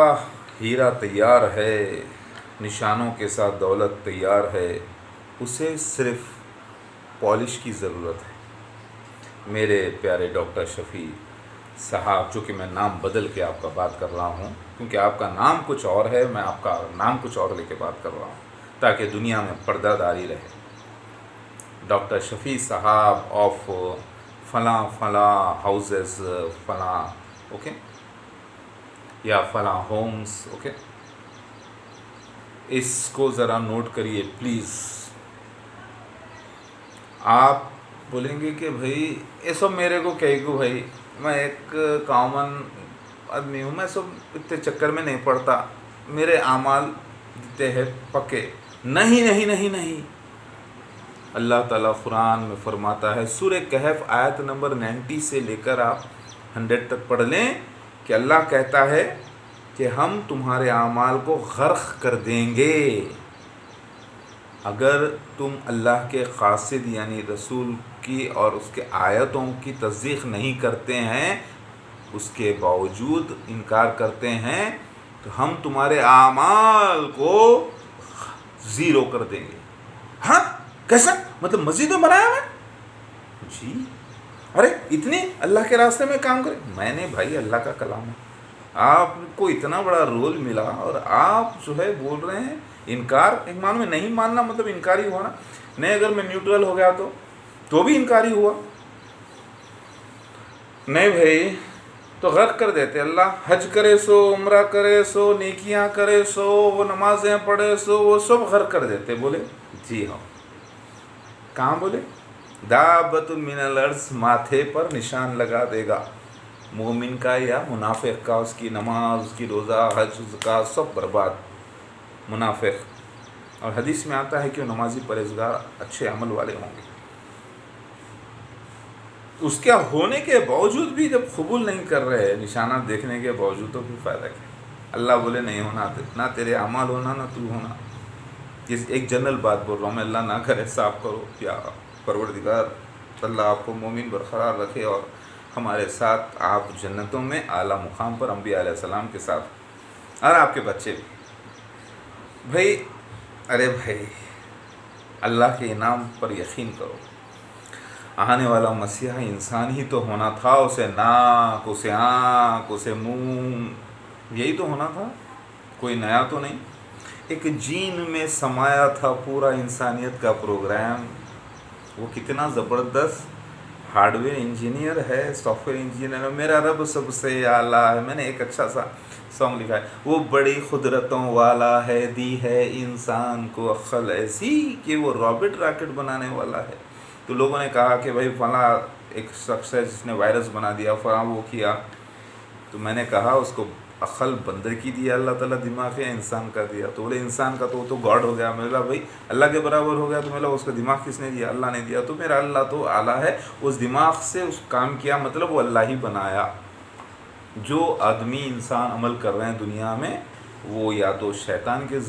ہیرا تیار ہے، نشانوں کے ساتھ دولت تیار ہے، اسے صرف پالش کی ضرورت ہے. میرے پیارے ڈاکٹر شفیع صاحب، چونکہ میں نام بدل کے آپ کا بات کر رہا ہوں کیونکہ آپ کا نام کچھ اور ہے، میں آپ کا نام کچھ اور لے کے بات کر رہا ہوں تاکہ دنیا میں پردہ داری رہے. ڈاکٹر شفیع صاحب آف فلاں ہاؤسز، فلاں اوکے، یا فلاں ہومز، اوکے. اس کو ذرا نوٹ کریے پلیز. آپ بولیں گے کہ بھائی یہ سب میرے کو کہے گو بھائی، میں ایک کامن آدمی ہوں، میں سب اتنے چکر میں نہیں پڑتا، میرے اعمال جتنے ہیں پکے. نہیں. اللہ تعالیٰ قرآن میں فرماتا ہے، سورہ کہف آیت نمبر 90 سے لے کر آپ 100 تک پڑھ لیں کہ اللہ کہتا ہے کہ ہم تمہارے اعمال کو غرق کر دیں گے اگر تم اللہ کے قاصد یعنی رسول کی اور اس کے آیتوں کی تصدیق نہیں کرتے ہیں، اس کے باوجود انکار کرتے ہیں، تو ہم تمہارے اعمال کو زیرو کر دیں گے. ہاں کیسا مطلب؟ مزید بنایا میں جی؟ ارے اتنے اللہ کے راستے میں کام کریں. میں نے بھائی اللہ کا کلام ہے، آپ کو اتنا بڑا رول ملا اور آپ جو ہے بول رہے ہیں انکار. ایک مان میں نہیں ماننا مطلب انکاری ہوا نا. نہیں اگر میں نیوٹرل ہو گیا تو بھی انکاری ہوا. نہیں بھائی تو غرق کر دیتے. اللہ حج کرے سو، عمرہ کرے سو، نیکیاں کرے سو، وہ نمازیں پڑھے سو، وہ سب غرق کر دیتے. بولے جی ہاں. کہاں بولے؟ دابۃ من الارض، ماتھے پر نشان لگا دے گا مومن کا یا منافق کا. اس کی نماز، اس کی روزہ، حج، زکوٰۃ سب برباد. منافق. اور حدیث میں آتا ہے کہ وہ نمازی پرہیزگار اچھے عمل والے ہوں گے. اس کے ہونے کے باوجود بھی جب قبول نہیں کر رہے، نشانات دیکھنے کے باوجود، تو پھر فائدہ کیا؟ اللہ بولے نہیں ہونا، نہ تیرے اعمال ہونا نہ تو ہونا. یہ ایک جنرل بات بول رہا ہوں میں، اللہ نہ کرے صاف کرو. یا پروردگار اللہ آپ کو مومن برقرار رکھے اور ہمارے ساتھ آپ جنتوں میں اعلیٰ مقام پر انبیاء علیہ السلام کے ساتھ، اور آپ کے بچے بھی. بھائی ارے بھائی اللہ کے انعام پر یقین کرو. آنے والا مسیح انسان ہی تو ہونا تھا، اسے ناک، اسے آنکھ، اسے منہ، یہی تو ہونا تھا، کوئی نیا تو نہیں. ایک جین میں سمایا تھا پورا انسانیت کا پروگرام. وہ کتنا زبردست ہارڈ ویئر انجینئر ہے، سافٹ ویئر انجینئر ہے. میرا رب سب سے اعلیٰ ہے. میں نے ایک اچھا سا سانگ لکھا ہے، وہ بڑی قدرتوں والا ہے، دی ہے انسان کو عقل ایسی کہ وہ راکٹ بنانے والا ہے۔ تو لوگوں نے کہا کہ بھائی فلاں ایک شخص ہے جس نے وائرس بنا دیا، فلاں وہ کیا، تو میں نے کہا اس کو عقل بندر کی دیا اللہ تعالیٰ، دماغ ہے انسان کا دیا؟ تو بولے انسان کا تو گاڈ ہو گیا۔ میں نے کہا بھائی اللہ کے برابر ہو گیا، تو میں نے اس کا دماغ کس نے دیا؟ اللہ نے دیا۔ تو میرا اللہ تو اعلیٰ ہے، اس دماغ سے اس کام کیا، مطلب وہ اللہ ہی بنایا۔ جو آدمی انسان عمل کر رہے ہیں دنیا میں، وہ یا تو شیطان کے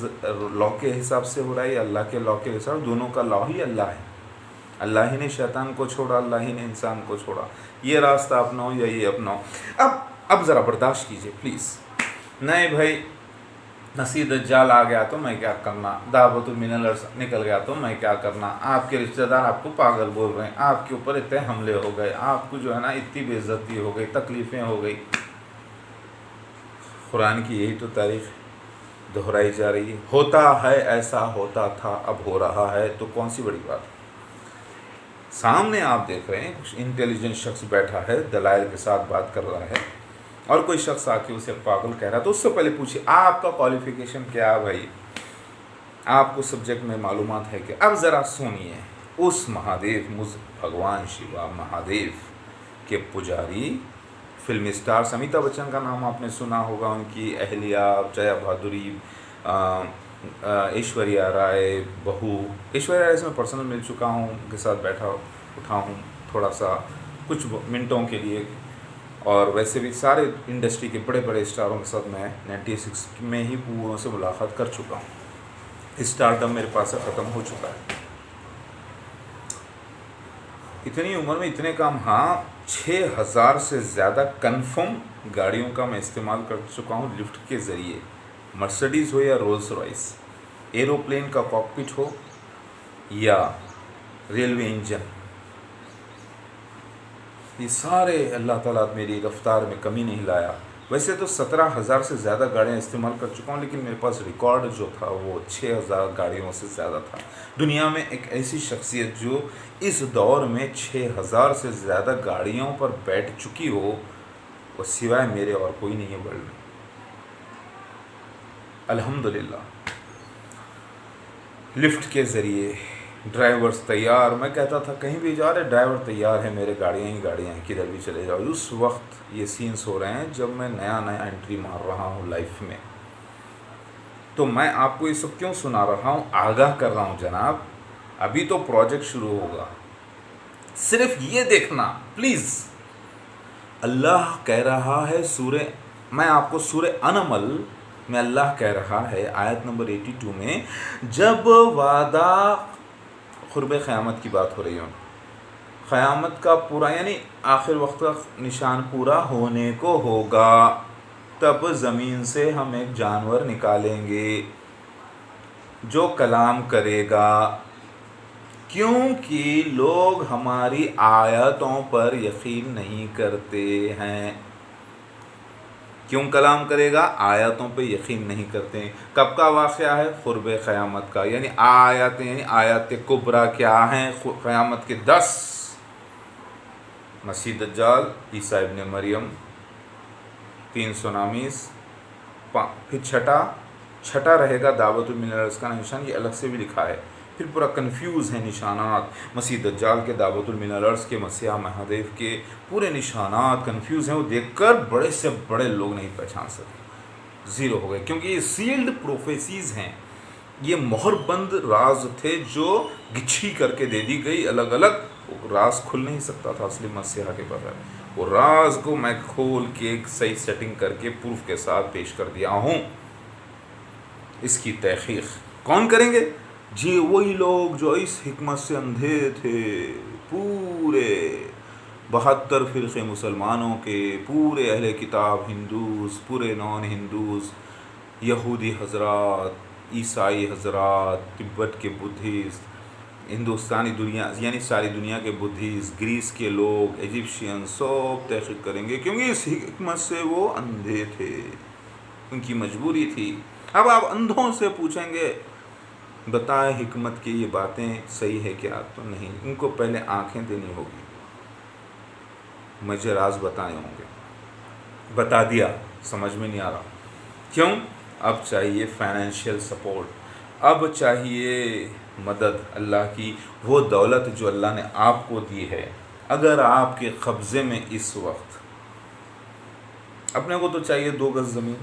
لا کے حساب سے ہو رہا ہے یا اللہ کے لا کے حساب، دونوں کا لا ہی اللہ ہے۔ اللہ ہی نے شیطان کو چھوڑا، اللہ ہی نے انسان کو چھوڑا۔ یہ راستہ اپناؤ یا یہ اپناؤ۔ اب ذرا برداشت کیجئے پلیز۔ نہیں بھائی مسیح دجال آ گیا تو میں کیا کرنا، دعوت من الارض نکل گیا تو میں کیا کرنا، آپ کے رشتہ دار آپ کو پاگل بول رہے ہیں، آپ کے اوپر اتنے حملے ہو گئے، آپ کو جو ہے نا اتنی بے عزتی ہو گئی، تکلیفیں ہو گئی۔ قرآن کی یہی تو تاریخ دہرائی جا رہی ہے۔ ہوتا ہے ایسا، ہوتا تھا اب ہو رہا ہے، تو کون سی بڑی بات ہے؟ سامنے آپ دیکھ رہے ہیں کچھ انٹیلیجنٹ شخص بیٹھا ہے، دلائل کے ساتھ بات کر رہا ہے، اور کوئی شخص آ کے اسے پاگل کہہ رہا ہے، تو اس سے پہلے پوچھیے آپ کا کوالیفیکیشن کیا ہے بھائی، آپ کو سبجیکٹ میں معلومات ہے کہ اب ذرا سنیے، اس مہادیو بھگوان شیوا مہادیو کے پجاری فلم اسٹار امیتابھ بچن کا نام آپ نے سنا ہوگا، ان کی اہلیہ جیا بہادری، ایشوریہ رائے بہو، ایشوریہ رائے سے میں پرسنل مل چکا ہوں، ان کے ساتھ بیٹھا اٹھا ہوں تھوڑا سا کچھ منٹوں کے لیے، اور ویسے بھی سارے انڈسٹری کے بڑے بڑے اسٹاروں کے ساتھ میں 96 میں ہی پوروں سے ملاقات کر چکا ہوں۔ اسٹارڈم میرے پاس سے ختم ہو چکا ہے۔ اتنی عمر میں اتنے کام، ہاں 6000 سے زیادہ کنفرم گاڑیوں کا میں استعمال کر چکا ہوں لفٹ کے ذریعے، مرسڈیز ہو یا رولز رائس، ایروپلین کا کاکپٹ ہو یا ریلوے انجن، یہ سارے اللہ تعالیٰ میری رفتار میں کمی نہیں لایا۔ ویسے تو 17,000 سے زیادہ گاڑیاں استعمال کر چکا ہوں، لیکن میرے پاس ریکارڈ جو تھا وہ 6,000 گاڑیوں سے زیادہ تھا۔ دنیا میں ایک ایسی شخصیت جو اس دور میں 6,000 سے زیادہ گاڑیوں پر بیٹھ چکی ہو، وہ سوائے میرے اور کوئی نہیں ہے ورلڈ میں، الحمدللہ۔ لفٹ کے ذریعے ڈرائیورز تیار، میں کہتا تھا کہیں بھی جا رہے ڈرائیور تیار ہے میرے، گاڑیاں ہی گاڑیاں ہیں، کدھر بھی چلے جاؤ۔ اس وقت یہ سینس ہو رہے ہیں جب میں نیا انٹری مار رہا ہوں لائف میں۔ تو میں آپ کو یہ سب کیوں سنا رہا ہوں، آگاہ کر رہا ہوں جناب، ابھی تو پروجیکٹ شروع ہوگا، صرف یہ دیکھنا پلیز۔ اللہ کہہ رہا ہے میں آپ کو سورہ انمل میں اللہ کہہ رہا ہے آیت نمبر 82 میں، جب وعدہ قرب قیامت کی بات ہو رہی ہے، قیامت کا پورا یعنی آخر وقت کا نشان پورا ہونے کو ہوگا، تب زمین سے ہم ایک جانور نکالیں گے جو کلام کرے گا، کیونکہ لوگ ہماری آیتوں پر یقین نہیں کرتے ہیں۔ کیوں کلام کرے گا؟ آیاتوں پہ یقین نہیں کرتے ہیں۔ کب کا واقعہ ہے؟ قرب قیامت کا، یعنی آیات کبریٰ کیا ہیں؟ قیامت کے 10، مسیح دجال، عیسیٰ ابن مریم، 3 سونامیز، پھر چھٹا رہے گا دعوت من الارض کا نشان، یہ الگ سے بھی لکھا ہے۔ پھر پورا کنفیوز ہے نشانات، مسیح دجال کے، دعوت من الارض کے، مسیح مہادیو کے، پورے نشانات کنفیوز ہیں، وہ دیکھ کر بڑے سے بڑے لوگ نہیں پہچان سکتے، زیرو ہو گئے، کیونکہ یہ سیلڈ پروفیسیز ہیں، یہ مہر بند راز تھے جو گچھی کر کے دے دی گئی الگ الگ، وہ راز کھل نہیں سکتا تھا اصلی مسیح کے بغیر، وہ راز کو میں کھول کے ایک صحیح سیٹنگ کر کے پروف کے ساتھ پیش کر دیا ہوں۔ اس کی تحقیق کون کریں گے؟ جی وہی لوگ جو اس حکمت سے اندھے تھے، پورے 72 فرقے مسلمانوں کے، پورے اہل کتاب ہندوز، پورے نان ہندوز، یہودی حضرات، عیسائی حضرات، تبت کے بدھسٹ، ہندوستانی دنیا یعنی ساری دنیا کے بدھسٹ، گریس کے لوگ، ایجپشین، سب تحقیق کریں گے، کیونکہ اس حکمت سے وہ اندھے تھے، ان کی مجبوری تھی۔ اب آپ اندھوں سے پوچھیں گے بتائیں حکمت کی یہ باتیں صحیح ہے کیا؟ تو نہیں، ان کو پہلے آنکھیں دینی ہوگی، مجھے راز بتانے ہوں گے، بتا دیا، سمجھ میں نہیں آ رہا، کیوں؟ اب چاہیے فائنینشیل سپورٹ، اب چاہیے مدد اللہ کی، وہ دولت جو اللہ نے آپ کو دی ہے اگر آپ کے قبضے میں اس وقت، اپنے کو تو چاہیے 2 گز زمین،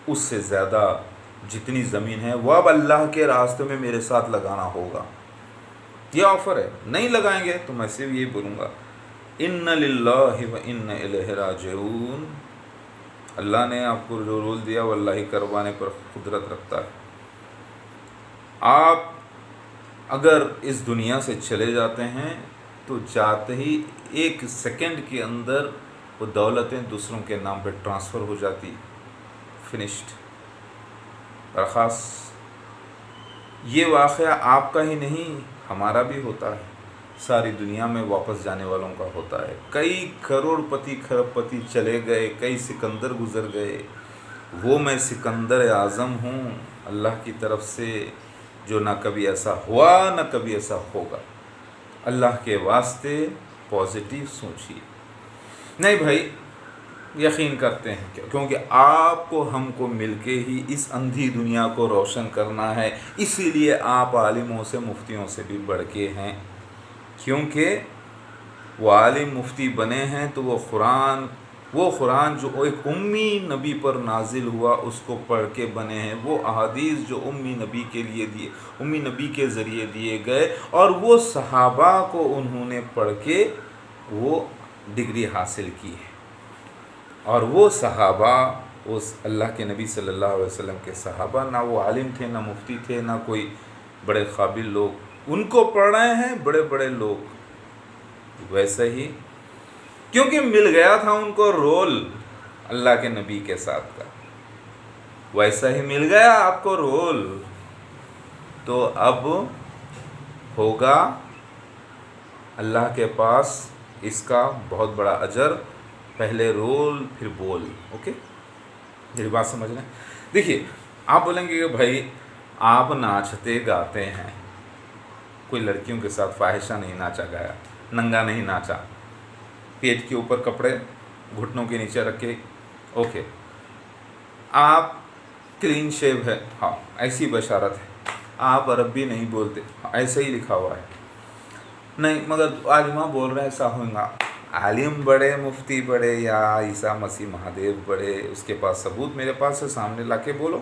اس سے زیادہ جتنی زمین ہے وہ اب اللہ کے راستے میں میرے ساتھ لگانا ہوگا، یہ آفر ہے۔ نہیں لگائیں گے تو میں صرف یہی بولوں گا ان للہ و ان الیہ راجعون، اللہ نے آپ کو جو رول دیا وہ اللہ ہی کروانے پر قدرت رکھتا ہے۔ آپ اگر اس دنیا سے چلے جاتے ہیں تو جاتے ہی 1 سیکنڈ کے اندر وہ دولتیں دوسروں کے نام پہ ٹرانسفر ہو جاتی، فنشڈ۔ برخاست یہ واقعہ آپ کا ہی نہیں ہمارا بھی ہوتا ہے، ساری دنیا میں واپس جانے والوں کا ہوتا ہے۔ کئی کروڑ پتی کھرب پتی چلے گئے، کئی سکندر گزر گئے، وہ میں سکندر اعظم ہوں اللہ کی طرف سے، جو نہ کبھی ایسا ہوا نہ کبھی ایسا ہوگا۔ اللہ کے واسطے پازیٹیو سوچیے۔ نہیں بھائی یقین کرتے ہیں کیونکہ آپ کو ہم کو مل کے ہی اس اندھی دنیا کو روشن کرنا ہے، اسی لیے آپ عالموں سے مفتیوں سے بھی بڑھ کے ہیں، کیونکہ وہ عالم مفتی بنے ہیں تو وہ قرآن جو ایک امی نبی پر نازل ہوا اس کو پڑھ کے بنے ہیں، وہ احادیث جو امی نبی کے ذریعے دیے گئے، اور وہ صحابہ کو انہوں نے پڑھ کے وہ ڈگری حاصل کی ہے، اور وہ صحابہ اس اللہ کے نبی صلی اللہ علیہ وسلم کے صحابہ نہ وہ عالم تھے نہ مفتی تھے نہ کوئی بڑے قابل لوگ، ان کو پڑھ رہے ہیں بڑے بڑے لوگ۔ ویسے ہی کیونکہ مل گیا تھا ان کو رول اللہ کے نبی کے ساتھ کا، ویسا ہی مل گیا آپ کو رول، تو اب ہوگا اللہ کے پاس اس کا بہت بڑا اجر، پہلے رول پھر بول۔ اوکے، میری بات سمجھ رہے ہیں؟ دیکھیے آپ بولیں گے کہ بھائی آپ ناچتے گاتے ہیں، کوئی لڑکیوں کے ساتھ فاحشہ نہیں ناچا گایا، ننگا نہیں ناچا، پیٹ کے اوپر کپڑے گھٹنوں کے نیچے رکھے، اوکے، آپ کلین شیو ہے، ہاں ایسی بشارت ہے، آپ عربی نہیں بولتے، ایسے ہی لکھا ہوا ہے، نہیں مگر عالمہ بول رہے ہیں ایسا ہوگا، عالم بڑے مفتی بڑے یا عیسیٰ مسیح مہادیو بڑے، اس کے پاس ثبوت میرے پاس ہے، سامنے لا کے بولو،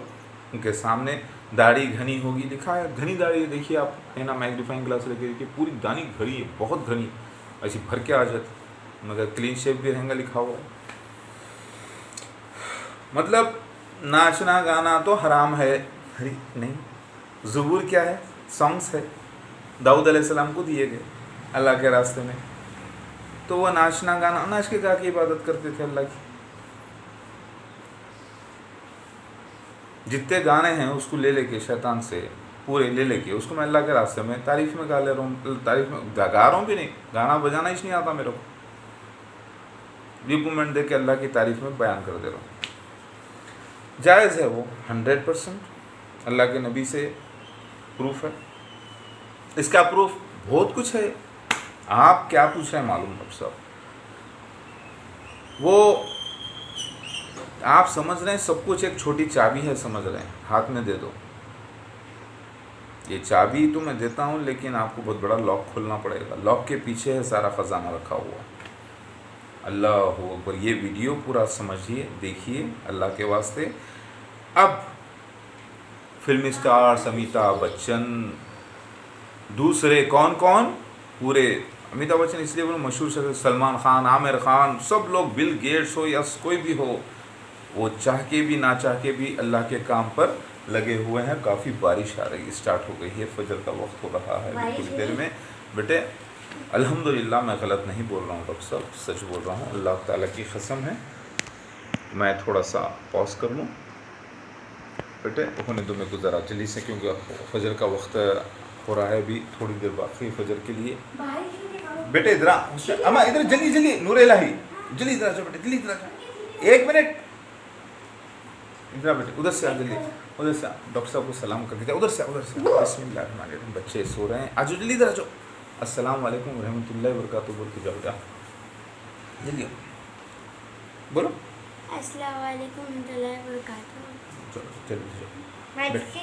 ان کے سامنے داڑھی گھنی ہوگی، لکھا ہے گھنی داڑھی، دیکھیے آپ ہے نا میگنیفائنگ گلاس لے کے دیکھیے پوری داڑھی گھڑی ہے، بہت گھنی، ایسی بھر کے آ جاتی، مگر کلین شیپ بھی رہیں گا لکھا ہوا ہے۔ مطلب ناچنا گانا تو حرام ہے نہیں، زبور کیا ہے؟ سانگس ہے، داؤد علیہ السلام کو دیے گئے اللہ کے راستے میں، تو وہ ناچنا گانا، ناچ کے گا کے عبادت کرتے تھے اللہ کی۔ جتنے گانے ہیں اس کو لے کے شیطان سے پورے لے کے اس کو میں اللہ کے راستے میں تعریف میں گا لے رہا ہوں، تعریف میں گا رہا ہوں بھی نہیں، گانا بجانا ہی نہیں آتا میرے کو، ڈیپومنٹ دے کے اللہ کی تعریف میں بیان کر دے رہا ہوں، جائز ہے وہ 100%، اللہ کے نبی سے پروف ہے، اس کا پروف بہت کچھ ہے، آپ کیا پوچھ رہے ہیں معلوم ڈاکٹر صاحب، وہ آپ سمجھ رہے ہیں سب کچھ ایک چھوٹی چابی ہے، سمجھ رہے ہیں، ہاتھ میں دے دو، یہ چابی تو میں دیتا ہوں لیکن آپ کو بہت بڑا لاک کھولنا پڑے گا، لاک کے پیچھے ہے سارا خزانہ رکھا ہوا، اللہ اکبر۔ یہ ویڈیو پورا سمجھیے، دیکھیے اللہ کے واسطے۔ اب فلم اسٹار امیتابھ بچن، دوسرے کون پورے امیتابھ بچن اس لیے وہ مشہور شخص، سلمان خان، عامر خان، سب لوگ، بل گیٹس ہو یا کوئی بھی ہو، وہ چاہ کے بھی نہ چاہ کے بھی اللہ کے کام پر لگے ہوئے ہیں۔ کافی بارش آ رہی، اسٹارٹ ہو گئی ہے، فجر کا وقت ہو رہا ہے تھوڑی دیر میں۔ بیٹے الحمدللہ میں غلط نہیں بول رہا ہوں ڈاکٹر صاحب، سچ بول رہا ہوں، اللہ تعالیٰ کی قسم ہے۔ میں تھوڑا سا پاز کر لوں بیٹے، ہونے دو میرے کو ذرا جلدی سے، کیونکہ فجر کا وقت ہو رہا ہے، ابھی تھوڑی دیر باقی فجر کے لیے۔ بیٹے ادھر اما، ادھر جلدی نور الہی، جلدی ادھر آجاؤ بیٹے، جلدی ادھر آجاؤ، 1 منٹ ادھر بیٹے، ادھر سے آ جلدی، ادھر سے ڈاکٹر صاحب کو سلام کر دیتے، ادھر سے بسم اللہ الرحمن الرحیم، بچے سو رہے ہیں، آجو جلدی ادھر آجو، السلام علیکم ورحمۃ اللہ وبرکاتہ بول کے جاؤ، جا جلدی بولو،
السلام علیکم ورحمۃ اللہ وبرکاتہ۔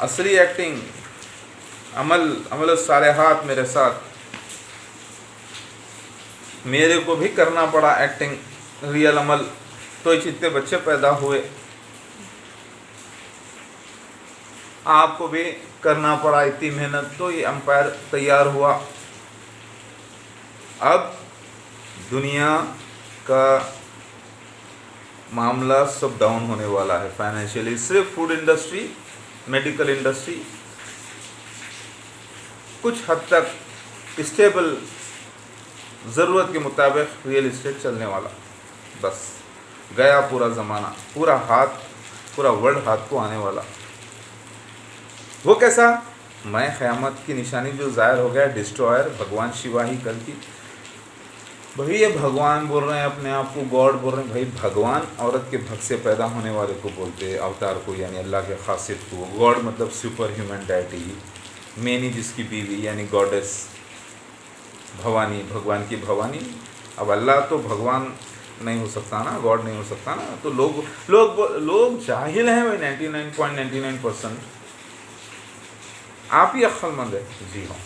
اصلی ایکٹنگ عمل الصالحات میرے ساتھ، میرے کو بھی کرنا پڑا ایکٹنگ ریئل عمل، تو اتنے بچے پیدا ہوئے، آپ کو بھی کرنا پڑا اتنی محنت، تو یہ امپائر تیار ہوا۔ اب دنیا کا معاملہ سب ڈاؤن ہونے والا ہے فائنینشیلی، صرف فوڈ انڈسٹری، میڈیکل انڈسٹری کچھ حد تک اسٹیبل، ضرورت کے مطابق ریئل اسٹیٹ چلنے والا، بس گیا پورا زمانہ، پورا ورلڈ ہاتھ کو آنے والا۔ وہ کیسا؟ میں قیامت کی نشانی جو ظاہر ہو گیا، ڈسٹرائر بھگوان شیوا ہی کل کی، بھائی یہ بھگوان بول رہے ہیں اپنے آپ کو، گاڈ بول رہے ہیں، بھائی بھگوان عورت کے بھگ سے پیدا ہونے والے کو بولتے، اوتار کو، یعنی اللہ کے خاصیت کو، گاڈ مطلب سپر ہیومن ڈائٹی، مینی جس کی بیوی یعنی گاڈس، بھوانی بھگوان کی بھوانی۔ اب اللہ تو بھگوان نہیں ہو سکتا نا، گاڈ نہیں ہو سکتا نا، تو لوگ جاہل ہیں بھائی 99.99%۔ آپ ہی عقل مند ہے، جی ہاں۔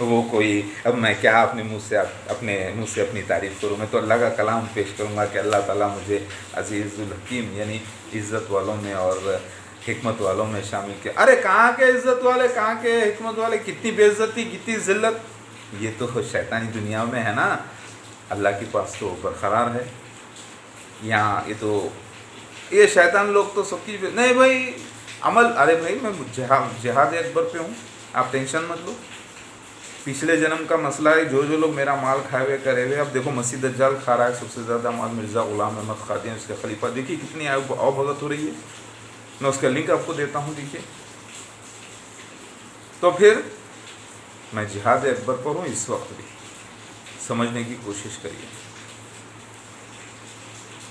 وہ کوئی، اب میں کیا اپنے منہ سے اپنی تعریف کروں، میں تو اللہ کا کلام پیش کروں گا کہ اللہ تعالیٰ مجھے عزیز الحکیم یعنی عزت والوں میں اور حکمت والوں میں شامل کیا۔ ارے کہاں کے عزت والے، کہاں کے حکمت والے، کتنی بے عزتی، کتنی ذلت، یہ تو شیطانی دنیا میں ہے نا، اللہ کے پاس تو برقرار ہے۔ یہاں یہ شیطان لوگ تو سب کی نہیں بھائی عمل، ارے بھائی میں جہاد اکبر پہ ہوں، آپ ٹینشن مت لو۔ پچھلے جنم کا مسئلہ ہے، جو لوگ میرا مال کھائے ہوئے کرے ہوئے، اب دیکھو مسیح دجال کھا رہا ہے سب سے زیادہ مال، مرزا غلام احمد قادیانی اس کے خلیفہ، دیکھیے کتنی آؤ بھگت ہو رہی ہے، میں اس کا لنک آپ کو دیتا ہوں، دیکھیے۔ تو پھر میں جہاد اکبر پر ہوں اس وقت بھی، سمجھنے کی کوشش کریے۔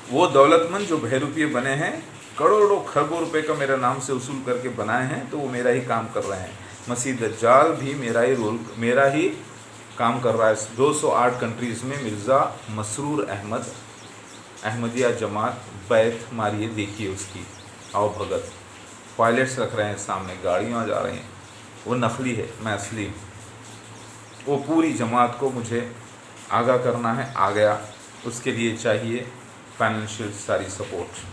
وہ دولت مند جو بے روپیے بنے ہیں، کروڑوں خربوں روپے کا میرے نام سے اصول کر کے بنائے ہیں، تو وہ میرا ہی کام کر رہے ہیں۔ مسیح دجال بھی میرا ہی کام کر رہا ہے۔ 208 کنٹریز میں مرزا مسرور احمد، احمدیہ جماعت بیت ماریے، دیکھیے اس کی آؤ بھگت، پائلٹس رکھ رہے ہیں سامنے، گاڑیاں جا رہی ہیں، وہ نقلی ہے، میں اصلی ہوں۔ وہ پوری جماعت کو مجھے آگاہ کرنا ہے، آ گیا، اس کے لیے چاہیے فائنینشیل ساری سپورٹ۔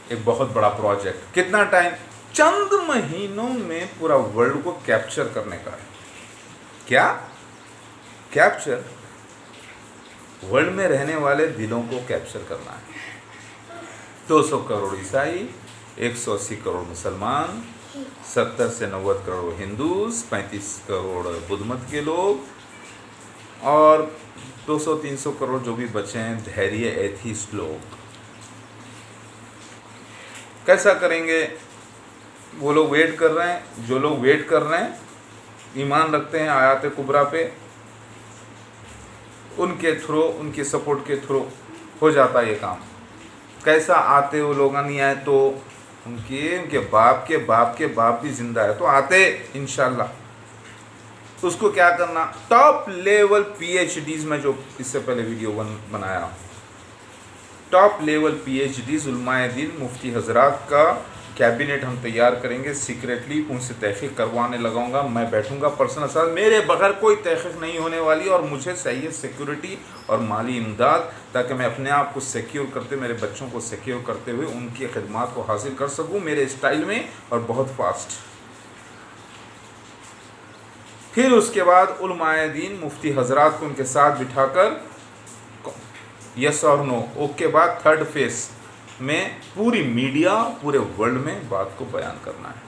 ایک بہت بڑا پروجیکٹ، کتنا ٹائم؟ چند مہینوں میں پورا ورلڈ کو کیپچر کرنے کا ہے۔ کیا کیپچر؟ ورلڈ میں رہنے والے دلوں کو کیپچر کرنا ہے۔ 200 کروڑ عیسائی، 180 کروڑ مسلمان، 70 سے 90 کروڑ ہندوز، 35 کروڑ بدھ مت کے لوگ، اور 200-300 کروڑ جو بھی بچے ہیں دھیریہ ایتھیسٹ لوگ۔ کیسا کریں گے؟ وہ لوگ ویٹ کر رہے ہیں، جو لوگ ویٹ کر رہے ہیں، ایمان رکھتے ہیں آیات کبریٰ پہ، ان کے تھرو، ان کی سپورٹ کے تھرو ہو جاتا یہ کام۔ کیسا آتے وہ لوگ نہیں آئے تو ان کے باپ کے باپ کے باپ بھی زندہ ہے تو آتے انشاءاللہ۔ اس کو کیا کرنا؟ Top level P H Ds میں، جو اس سے پہلے ویڈیو بنایا ہوں، top level P H Ds علماء دین مفتی حضرات کا کیبنٹ ہم تیار کریں گے سیکریٹلی، ان سے تحقیق کروانے لگاؤں گا، میں بیٹھوں گا پرسنل ساتھ، میرے بغیر کوئی تحقیق نہیں ہونے والی، اور مجھے چاہیے سیکیورٹی اور مالی امداد، تاکہ میں اپنے آپ کو سیکیور کرتے، میرے بچوں کو سیکیور کرتے ہوئے ان کی خدمات کو حاصل کر سکوں میرے اسٹائل میں اور بہت فاسٹ۔ پھر اس کے بعد علماء دین مفتی حضرات کو ان کے ساتھ بٹھا کر یس اور نو، اوکے بعد تھرڈ فیس میں پوری میڈیا پورے ورلڈ میں بات کو بیان کرنا ہے۔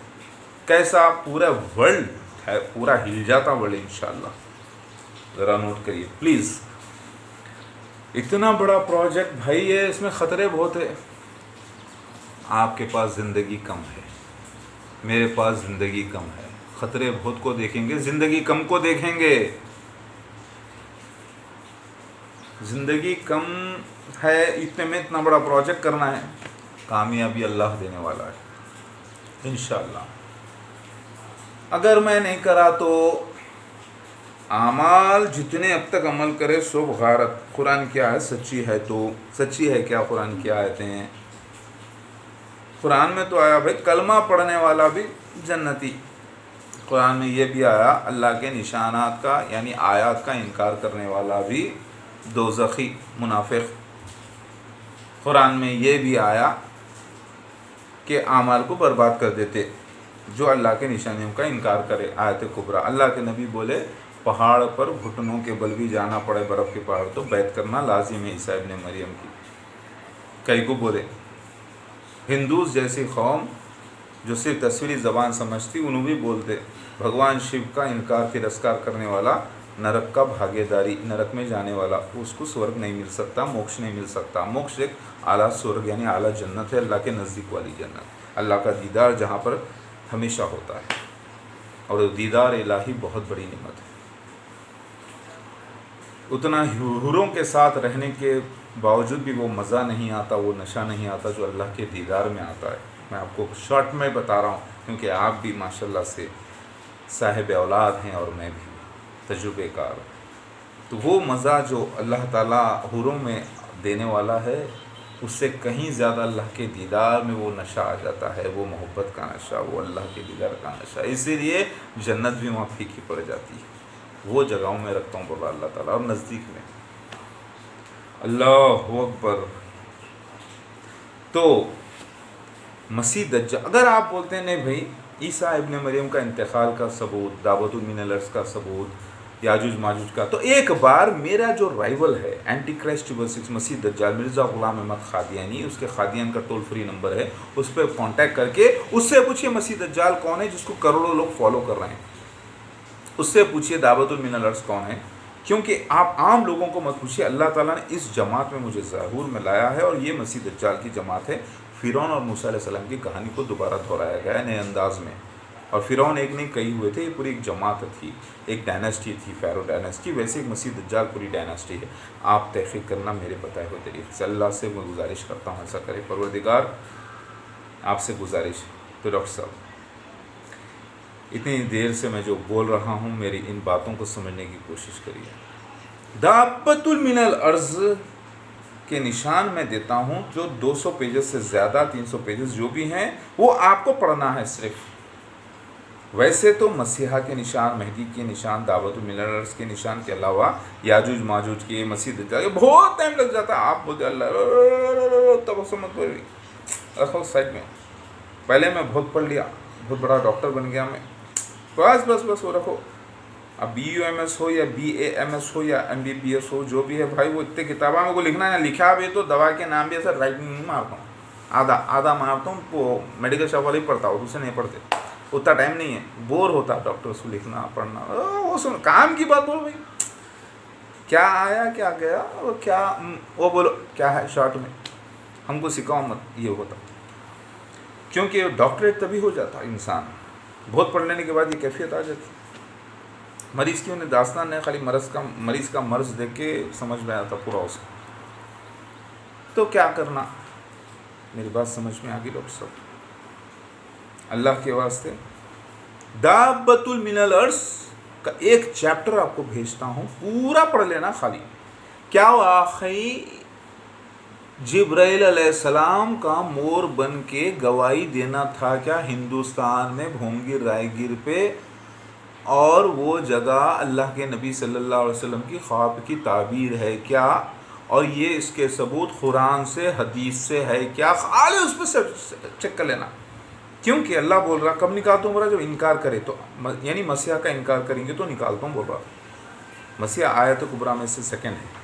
کیسا؟ پورا ورلڈ ہے، پورا ہل جاتا ورلڈ انشاءاللہ۔ ذرا نوٹ کریے پلیز، اتنا بڑا پروجیکٹ بھائی ہے، اس میں خطرے بہت ہے۔ آپ کے پاس زندگی کم ہے، میرے پاس زندگی کم ہے، خطرے بہت کو دیکھیں گے، زندگی کم کو دیکھیں گے۔ زندگی کم ہے، اتنے میں اتنا بڑا پروجیکٹ کرنا ہے، کامیابی اللہ دینے والا ہے انشاءاللہ۔ اگر میں نہیں کرا تو اعمال جتنے اب تک عمل کرے سو غارت۔ قرآن کی آیت سچی ہے تو سچی ہے کیا؟ قرآن کی آیتیں قرآن میں تو آیا بھائی کلمہ پڑھنے والا بھی جنتی، قرآن میں یہ بھی آیا اللہ کے نشانات کا یعنی آیات کا انکار کرنے والا بھی دوزخی منافق، قرآن میں یہ بھی آیا کہ اعمال کو برباد کر دیتے جو اللہ کے نشانیوں کا انکار کرے، آیت کبریٰ۔ اللہ کے نبی بولے پہاڑ پر گھٹنوں کے بل بھی جانا پڑے برف کے پہاڑ تو بیعت کرنا لازم ہے عیسیٰ ابن مریم کی، کئی کو بولے۔ ہندوز جیسی قوم جو صرف تصویری زبان سمجھتی انہوں بھی بولتے بھگوان شیو کا انکار ترسکار کرنے والا نرک کا بھاگے داری، نرک میں جانے والا، اس کو سورگ نہیں مل سکتا، موکش نہیں مل سکتا۔ موکش ایک اعلیٰ سورگ یعنی اعلیٰ جنت ہے، اللہ کے نزدیک والی جنت، اللہ کا دیدار جہاں پر ہمیشہ ہوتا ہے، اور دیدار الہی بہت بڑی نعمت ہے۔ اتنا حوروں کے ساتھ رہنے کے باوجود بھی وہ مزہ نہیں آتا، وہ نشہ نہیں آتا جو اللہ کے دیدار میں آتا ہے۔ میں آپ کو شارٹ میں بتا رہا ہوں کیونکہ آپ بھی ماشاءاللہ سے صاحب اولاد ہیں اور میں بھی تجربے کار، تو وہ مزہ جو اللہ تعالیٰ حوروں میں دینے والا ہے اس سے کہیں زیادہ اللہ کے دیدار میں وہ نشہ آ جاتا ہے، وہ محبت کا نشہ، وہ اللہ کے دیدار کا نشہ، اسی لیے جنت بھی وہاں پھیکی پڑ جاتی ہے۔ وہ جگہوں میں رکھتا ہوں بولا اللہ تعالیٰ، اور نزدیک میں۔ اللہ اکبر۔ تو مسیح دجال، اگر آپ بولتے ہیں نہیں بھائی عیسیٰ ابن مریم کا انتقال کا ثبوت، دعوت من الارض کا ثبوت، یاجوج ماجوج کا، تو ایک بار میرا جو رائیول ہے اینٹی کرائسٹ ورسز مسیح دجال مرزا غلام احمد قادیانی، اس کے قادیان کا ٹول فری نمبر ہے، اس پہ کانٹیکٹ کر کے اس سے پوچھئے مسیح دجال کون ہے جس کو کروڑوں لوگ فالو کر رہے ہیں، اس سے پوچھئے دعوت من الارض کون ہے، کیونکہ آپ عام لوگوں کو مت پوچھئے۔ اللہ تعالیٰ نے اس جماعت میں مجھے ظہور میں لایا ہے، اور یہ مسیح دجال کی جماعت ہے۔ فرعون اور موسیٰ علیہ السلام کی کہانی کو دوبارہ دہرایا گیا ہے نئے انداز میں، اور فرعون ایک نہیں کئی ہوئے تھے، یہ پوری ایک جماعت تھی، ایک ڈائناسٹی تھی، فیرو ڈائناسٹی، ویسے ایک مسیح دجال پوری ڈائناسٹی ہے۔ آپ تحقیق کرنا میرے بتائے ہوئے طریقے سے، اللہ سے میں گزارش کرتا ہوں ایسا کرے پروردگار، آپ سے گزارش۔ تو ڈاکٹر صاحب اتنی دیر سے میں جو بول رہا ہوں میری ان باتوں کو سمجھنے کی کوشش کریے۔ دابۃ من الارض کے نشان میں دیتا ہوں جو 200 پیجز سے زیادہ، 300 پیجز جو بھی ہیں وہ آپ کو پڑھنا ہے صرف۔ ویسے تو مسیحا کے نشان، مہدی کے نشان، دعوت من الارض کے نشان کے علاوہ یاجوج ماجوج کے، مسیح دجال، بہت ٹائم لگ جاتا ہے۔ آپ بولتے اللہ تبسمت بولی رکھو سائڈ میں، پہلے میں بہت پڑھ لیا، بہت بڑا ڈاکٹر بن گیا میں، بس وہ رکھو۔ اب بی یو ایم ایس ہو یا بی اے ایم ایس ہو یا ایم بی بی ایس ہو، جو بھی ہے بھائی، وہ اتنے کتابوں میں کو لکھنا ہے، لکھا بھی تو دوا کے نام بھی ایسا رائٹنگ نہیں مارتا ہوں، آدھا مارتا ہوں، وہ میڈیکل شاپ والے ہی پڑھتا ہوں، دوسرے نہیں پڑھتے، اتنا ٹائم نہیں ہے، بور ہوتا ڈاکٹرس کو لکھنا پڑھنا۔ وہ سن کام کی بات بولو بھائی، کیا آیا کیا گیا، وہ کیا، وہ بولو کیا ہے شارٹ میں، ہم کو سکھاؤ مت، یہ ہوتا، کیونکہ ڈاکٹریٹ تبھی ہو جاتا انسان، بہت پڑھ لینے کے بعد یہ کیفیت آ جاتی۔ مریض کی انہیں داستان نہیں، خالی مریض کا مرض دیکھ کے سمجھ میں آتا پورا اس کو۔ تو کیا کرنا، میری بات سمجھ میں آگئی ڈاکٹر صاحب؟ اللہ کے واسطے دابۃ من الارض کا ایک چیپٹر آپ کو بھیجتا ہوں، پورا پڑھ لینا خالی۔ کیا واقعی جبرائیل علیہ السلام کا مور بن کے گواہی دینا تھا کیا ہندوستان میں بھونگیر رائے گیر پہ، اور وہ جگہ اللہ کے نبی صلی اللہ علیہ وسلم کی خواب کی تعبیر ہے کیا، اور یہ اس کے ثبوت قرآن سے حدیث سے ہے کیا؟ خالی اس پہ چیک کر لینا، کیونکہ اللہ بول رہا کب نکالتا ہوں، بول رہا جب انکار کرے تو، یعنی مسیح کا انکار کریں گے تو نکالتا ہوں، بول رہا مسیح آیت کبریٰ میں سے سیکنڈ ہے،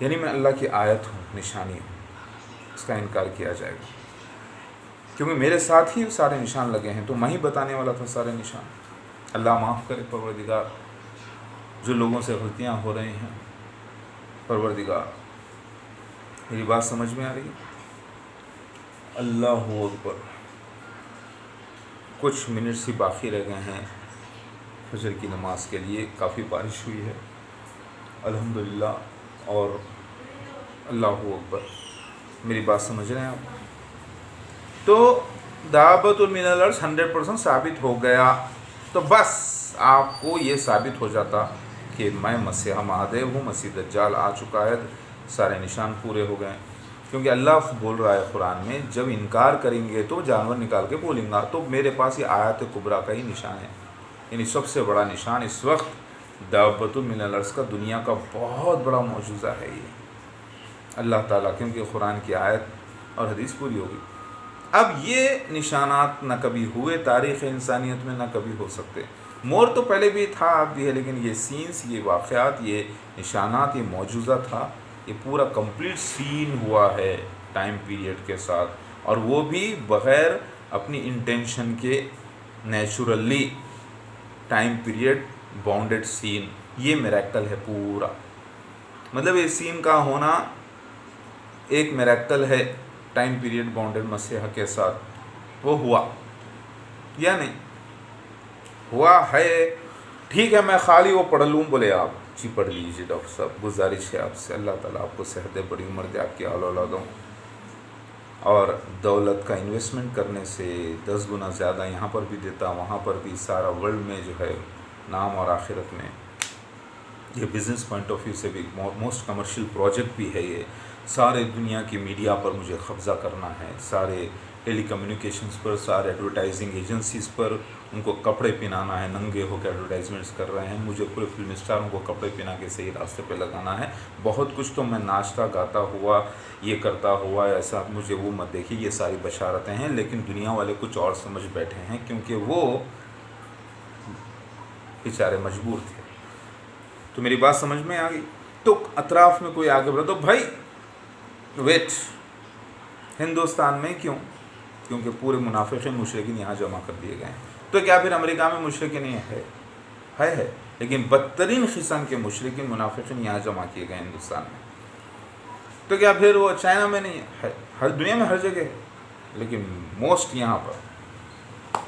یعنی میں اللہ کی آیت ہوں، نشانی ہوں، اس کا انکار کیا جائے گا، کیونکہ میرے ساتھ ہی سارے نشان لگے ہیں، تو میں ہی بتانے والا تھا سارے نشان۔ اللہ معاف کرے پروردگار، جو لوگوں سے غلطیاں ہو رہی ہیں، پروردگار میری بات سمجھ میں آ رہی ہے؟ اللہ اکبر۔ کچھ منٹس ہی باقی رہ گئے ہیں فجر کی نماز کے لیے، کافی بارش ہوئی ہے الحمدللہ، اور اللہ اکبر، میری بات سمجھ رہے ہیں آپ؟ تو دعوت من الارض 100% ثابت ہو گیا، تو بس آپ کو یہ ثابت ہو جاتا کہ میں مسیح مہدی ہوں، مسیح دجال آ چکا ہے، سارے نشان پورے ہو گئے۔ کیونکہ اللہ بول رہا ہے قرآن میں جب انکار کریں گے تو جانور نکال کے بولیں گا. تو میرے پاس یہ آیات کبریٰ کا ہی نشان ہے، یعنی سب سے بڑا نشان اس وقت دابۃ من الارض کا دنیا کا بہت بڑا معجزہ ہے یہ اللہ تعالیٰ، کیونکہ قرآن کی آیت اور حدیث پوری ہوگی. اب یہ نشانات نہ کبھی ہوئے تاریخ انسانیت میں، نہ کبھی ہو سکتے. مور تو پہلے بھی تھا، اب بھی ہے، لیکن یہ سینس، یہ واقعات، یہ نشانات، یہ معجزہ تھا. یہ پورا کمپلیٹ سین ہوا ہے ٹائم پیریڈ کے ساتھ، اور وہ بھی بغیر اپنی انٹینشن کے، نیچرلی ٹائم پیریڈ باؤنڈیڈ سین. یہ میریکل ہے پورا، مطلب یہ سین کا ہونا ایک میریکل ہے ٹائم پیریڈ باؤنڈیڈ مسیحا کے ساتھ. وہ ہوا یا نہیں ہوا ہے؟ ٹھیک ہے، میں خالی وہ پڑھ لوں، بولے آپ جی پڑھ لیجیے ڈاکٹر صاحب، گزارش ہے آپ سے، اللہ تعالیٰ آپ کو صحت دے، بڑی عمر دے، آپ کی اولادوں، اور دولت کا انویسٹمنٹ کرنے سے 10 گنا زیادہ یہاں پر بھی دیتا، وہاں پر بھی، سارا ورلڈ میں جو ہے نام، اور آخرت میں یہ بزنس پوائنٹ آف ویو سے بھی موسٹ کمرشل پروجیکٹ بھی ہے. یہ سارے دنیا کی میڈیا پر مجھے قبضہ کرنا ہے، سارے ٹیلی کمیونیکیشنز پر، سارے ایڈورٹائزنگ ایجنسیز پر ان کو کپڑے پہنانا ہے، ننگے ہو کے ایڈورٹائزمنٹس کر رہے ہیں. مجھے پورے فلم اسٹاروں کو کپڑے پہنا کے صحیح راستے پہ لگانا ہے. بہت کچھ تو میں ناچتا گاتا ہوا، یہ کرتا ہوا، ایسا مجھے وہ مت دیکھیے. یہ ساری بشارتیں ہیں، لیکن دنیا والے کچھ اور سمجھ بیٹھے ہیں، کیونکہ وہ بیچارے مجبور تھے. تو میری بات سمجھ میں آ گئی؟ تو اطراف میں کوئی آگے بڑھا تو بھائی ویٹ، ہندوستان میں کیوں؟ کیونکہ پورے منافقین مشرکین یہاں جمع کر دیے گئے ہیں. تو کیا پھر امریکہ میں مشرکین نہیں ہے، لیکن بدترین قسم کے مشرکین منافقین یہاں جمع کیے گئے ہندوستان میں. تو کیا پھر وہ چائنا میں نہیں ہے؟ ہر دنیا میں ہر جگہ ہے، لیکن موسٹ یہاں پر.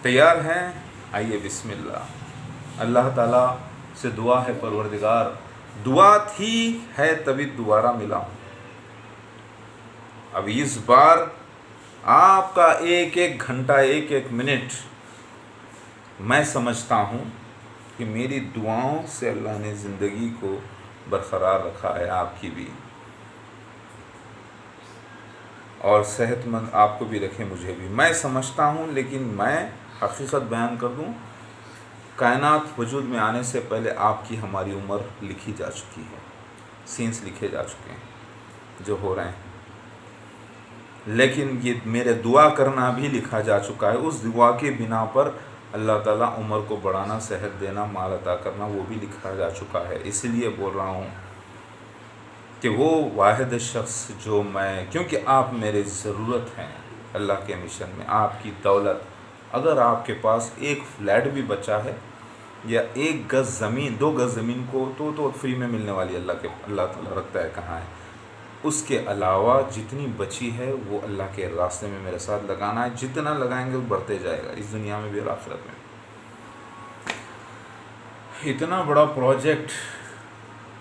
تیار ہیں؟ آئیے بسم اللہ. اللہ تعالیٰ سے دعا ہے، پروردگار دعا تھی ہے تبھی دوبارہ ملا ہوں. اب اس بار آپ کا ایک ایک گھنٹہ، ایک ایک منٹ میں سمجھتا ہوں کہ میری دعاؤں سے اللہ نے زندگی کو برقرار رکھا ہے، آپ کی بھی، اور صحت مند آپ کو بھی رکھے، مجھے بھی. میں سمجھتا ہوں، لیکن میں حقیقت بیان کر دوں، کائنات وجود میں آنے سے پہلے آپ کی ہماری عمر لکھی جا چکی ہے، سینس لکھے جا چکے ہیں جو ہو رہے ہیں. لیکن یہ میرے دعا کرنا بھی لکھا جا چکا ہے. اس دعا کے بنا پر اللہ تعالیٰ عمر کو بڑھانا، صحت دینا، مال عطا کرنا، وہ بھی لکھا جا چکا ہے. اس لیے بول رہا ہوں کہ وہ واحد شخص جو میں، کیونکہ آپ میرے ضرورت ہیں اللہ کے مشن میں. آپ کی دولت، اگر آپ کے پاس ایک فلیٹ بھی بچا ہے، یا 1 گز زمین، 2 گز زمین کو تو فری میں ملنے والی اللہ تعالیٰ رکھتا ہے کہاں ہے. اس کے علاوہ جتنی بچی ہے وہ اللہ کے راستے میں میرے ساتھ لگانا ہے. جتنا لگائیں گے وہ بڑھتے جائے گا، اس دنیا میں بھی اور آخرت میں. اتنا بڑا پروجیکٹ،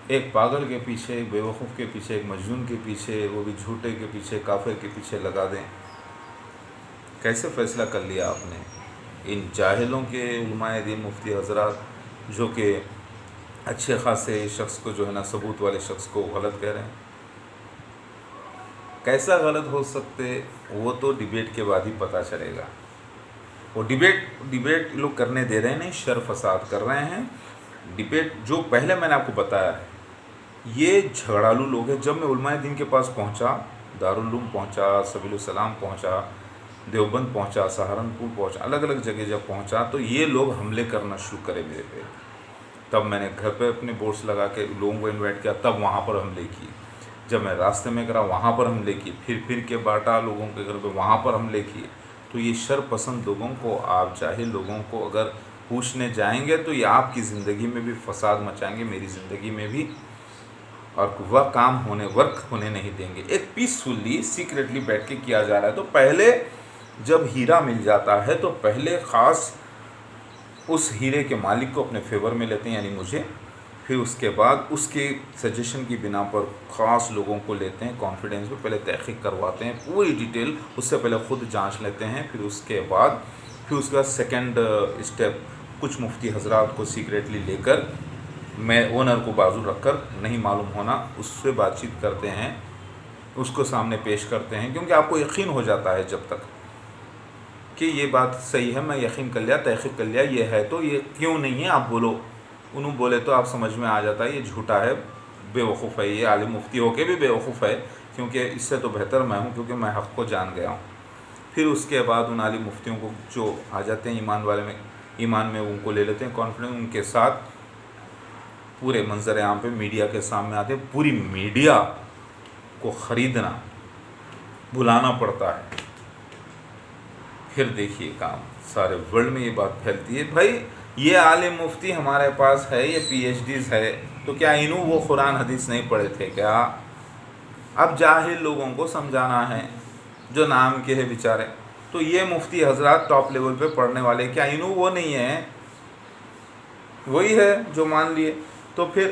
ایک پاگل کے پیچھے، ایک بیوقوف کے پیچھے، ایک مجنون کے پیچھے، وہ بھی جھوٹے کے پیچھے، کافر کے پیچھے لگا دیں. کیسے فیصلہ کر لیا آپ نے؟ ان جاہلوں کے علماء دین، مفتی حضرات، جو کہ اچھے خاصے شخص کو جو ہے نا، ثبوت والے شخص کو غلط کہہ رہے ہیں. کیسا غلط ہو سکتے؟ وہ تو ڈیبیٹ کے بعد ہی پتہ چلے گا. وہ ڈیبیٹ لوگ کرنے دے رہے ہیں، نہیں، شر فساد کر رہے ہیں. ڈیبیٹ جو پہلے میں نے آپ کو بتایا ہے، یہ جھگڑالو لوگ ہیں. جب میں علماء دین کے پاس پہنچا، دارالعلوم پہنچا، سبیل السلام پہنچا، دیوبند پہنچا، سہارنپور پہنچا، الگ الگ جگہ جب پہنچا، تو یہ لوگ حملے کرنا شروع کرے میرے پہ. تب میں نے گھر پہ اپنے بورڈس لگا کے لوگوں کو انوائٹ کیا، تب وہاں پر حملے کیے. جب میں راستے میں کرا، وہاں پر حملے کیے. پھر کے بانٹا لوگوں کے گھر پہ، وہاں پر حملے کیے. تو یہ شر پسند لوگوں کو، آپ جاہل لوگوں کو اگر پوچھنے جائیں گے تو یہ آپ کی زندگی میں بھی فساد مچائیں گے، میری زندگی میں بھی، اور وہ کام ورک ہونے نہیں دیں گے. ایک پیسفلی، سیکریٹلی بیٹھ کے کیا جا رہا ہے. تو پہلے جب ہیرا مل جاتا ہے تو پہلے خاص اس ہیرے کے مالک کو اپنے فیور میں لیتے ہیں، یعنی مجھے. پھر اس کے بعد اس کے سجیشن کی بنا پر خاص لوگوں کو لیتے ہیں کانفیڈنس میں، پہلے تحقیق کرواتے ہیں پوری ڈیٹیل، اس سے پہلے خود جانچ لیتے ہیں. پھر اس کے بعد سیکنڈ اسٹیپ، کچھ مفتی حضرات کو سیکریٹلی لے کر، میں اونر کو بازو رکھ کر، نہیں معلوم ہونا، اس سے بات چیت کرتے ہیں اس کو سامنے پیش کرتے ہیں، کیونکہ آپ کو یقین ہو جاتا ہے جب تک کہ یہ بات صحیح ہے، میں یقین کر لیا، تحقیق کر لیا، یہ ہے تو یہ کیوں نہیں ہے، آپ بولو، انہوں بولے تو آپ سمجھ میں آ جاتا ہے یہ جھوٹا ہے، بے وقوف ہے، یہ عالم مفتی ہو کے بھی بے وقوف ہے، کیونکہ اس سے تو بہتر میں ہوں، کیونکہ میں حق کو جان گیا ہوں۔ پھر اس کے بعد ان عالم مفتیوں کو جو آ جاتے ہیں ایمان میں ان کو لے لیتے ہیں کانفیڈنس، ان کے ساتھ پورے منظر عام پہ میڈیا کے سامنے آتے ہیں، پوری میڈیا کو خریدنا، بلانا پڑتا ہے، پھر دیکھیے کام سارے ورلڈ میں یہ بات پھیلتی ہے، بھائی یہ عالم مفتی ہمارے پاس ہے، یہ پی ایچ ڈیز ہے، تو کیا انہوں وہ قرآن حدیث نہیں پڑھے تھے کیا؟ اب جاہل لوگوں کو سمجھانا ہے جو نام کے ہیں بیچارے، تو یہ مفتی حضرات ٹاپ لیول پہ پڑھنے والے، کیا انہوں وہ نہیں ہیں؟ وہی ہے جو مان لیے، تو پھر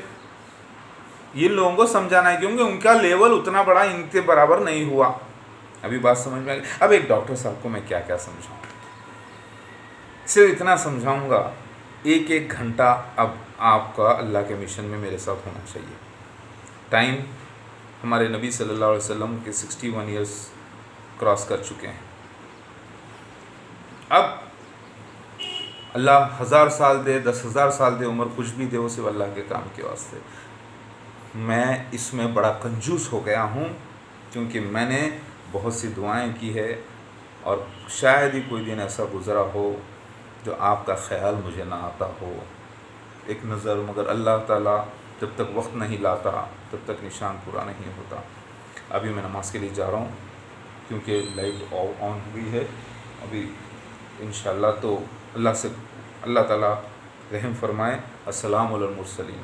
یہ لوگوں کو سمجھانا ہے، کیونکہ ان کا لیول اتنا بڑا ان کے برابر نہیں ہوا۔ ابھی بات سمجھ میں آ گئی؟ اب ایک ڈاکٹر صاحب کو میں کیا کیا سمجھاؤں، صرف اتنا سمجھاؤں گا، ایک گھنٹہ اب آپ کا اللہ کے مشن میں میرے ساتھ ہونا چاہیے۔ ٹائم ہمارے نبی صلی اللہ علیہ وسلم کے 61 ایئرس کراس کر چکے ہیں، اب اللہ 1000 سال دے، 10,000 سال دے، عمر کچھ بھی دے، وہ صرف اللہ کے کام کے واسطے۔ میں اس میں بڑا کنجوس ہو گیا ہوں، کیونکہ میں نے بہت سی دعائیں کی ہے، اور شاید ہی کوئی دن ایسا گزرا ہو جو آپ کا خیال مجھے نہ آتا ہو، ایک نظر، مگر اللہ تعالیٰ جب تک وقت نہیں لاتا تب تک نشان پورا نہیں ہوتا۔ ابھی میں نماز کے لیے جا رہا ہوں، کیونکہ لائٹ آن ہوئی ہے ابھی، انشاءاللہ تو اللہ تعالیٰ رحم فرمائے۔ السلام علی المرسلین۔